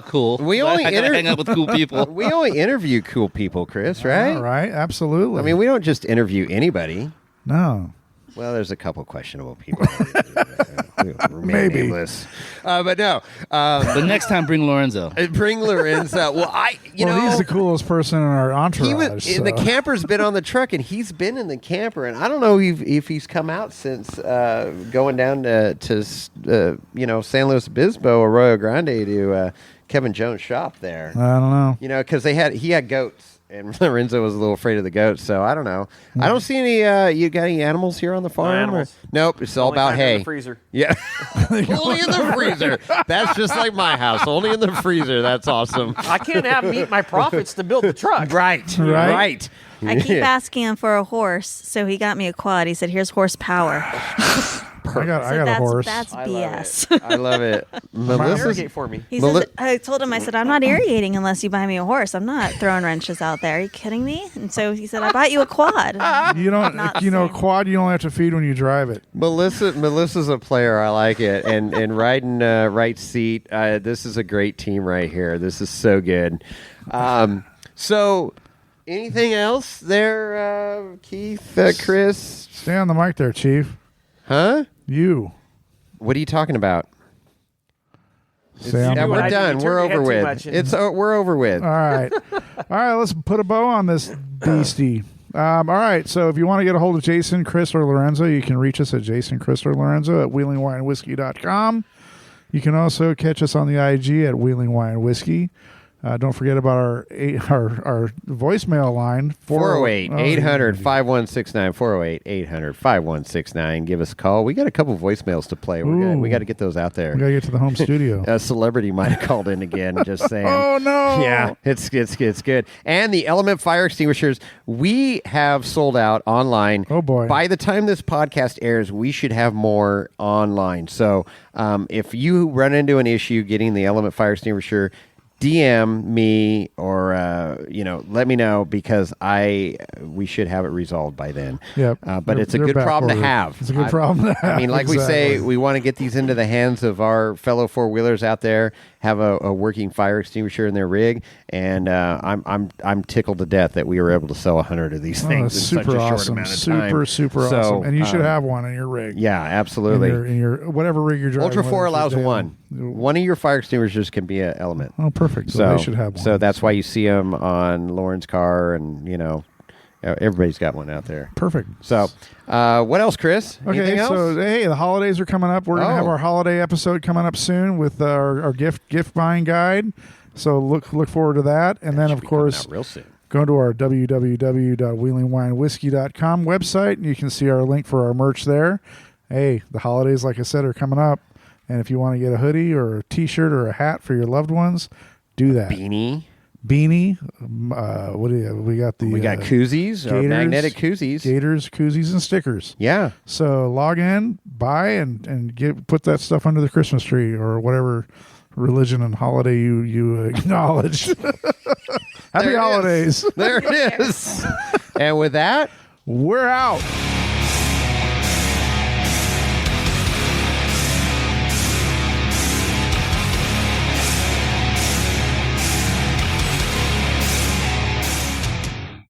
cool. We only I hang out with cool people. We only interview cool people, Chris, right? All right, absolutely. I mean, we don't just interview anybody. No. Well, there's a couple questionable people. Maybe. Nameless. But no. But next time, bring Lorenzo. Bring Lorenzo. Well, he's the coolest person in our entourage. The camper's been on the truck, and he's been in the camper, and I don't know if he's come out since going down to San Luis Obispo or Arroyo Grande to Kevin Jones' shop there. I don't know. Because he had goats. And Lorenzo was a little afraid of the goats, so I don't know. I don't see any. You got any animals here on the farm? No animals. Nope, it's all about hay. In the freezer. Yeah, only in the freezer. That's just like my house. Only in the freezer. That's awesome. I can't have them eat my profits to build the truck. Right. I keep asking him for a horse, so he got me a quad. He said, "Here's horsepower." I got a horse. That's BS. I love it. Melissa's Irrigate for me. He says, I told him, I said, I'm not irrigating unless you buy me a horse. I'm not throwing wrenches out there. Are you kidding me? And so he said, I bought you a quad. You don't, quad you only have to feed when you drive it. Melissa's a player. I like it. And riding right seat. This is a great team right here. This is so good. So anything else there, Keith, Chris? Stay on the mic there, Chief. Huh? You. What are you talking about? Stay on the We're mic. done. We're over with. We're over with. All right. Let's put a bow on this beastie. All right. So if you want to get a hold of Jason, Chris, or Lorenzo, you can reach us at Jason, Chris, or Lorenzo at wheelingwinewhiskey.com. You can also catch us on the IG at Wheeling Wine Whiskey. Don't forget about our voicemail line 408-800-5169 408-800-5169. Give us a call. We got a couple voicemails to play. We got to get those out there. We got to get to the home studio. A celebrity might have called in again. Just saying. Oh no! Yeah, it's good. And the Element fire extinguishers, we have sold out online. Oh boy! By the time this podcast airs, we should have more online. So if you run into an issue getting the Element fire extinguisher, DM me or let me know, because we should have it resolved by then. Yep. But it's a good problem to have. It's a good problem to have. I mean, like we say, we want to get these into the hands of our fellow four-wheelers out there, have a working fire extinguisher in their rig, and I'm tickled to death that we were able to sell 100 of these things in such a short amount of time. Super awesome. And you should have one in your rig. Yeah, absolutely. In your whatever rig you're driving. Ultra4 allows one. One of your fire extinguishers can be an Element. Oh, perfect. So they should have one. So that's why you see them on Lauren's car, and everybody's got one out there. Perfect. So, what else, Chris? Anything else? So hey, the holidays are coming up. We're gonna have our holiday episode coming up soon with our gift buying guide. So look forward to that. And then of course, real soon. Go to our www.wheelingwinewhiskey.com website, and you can see our link for our merch there. Hey, the holidays, like I said, are coming up. And if you want to get a hoodie or a T-shirt or a hat for your loved ones, do that. Beanie. What do you? We got koozies, gators, magnetic koozies, koozies, and stickers. Yeah. So log in, buy, and put that stuff under the Christmas tree or whatever religion and holiday you acknowledge. Happy holidays. There it is. And with that, we're out.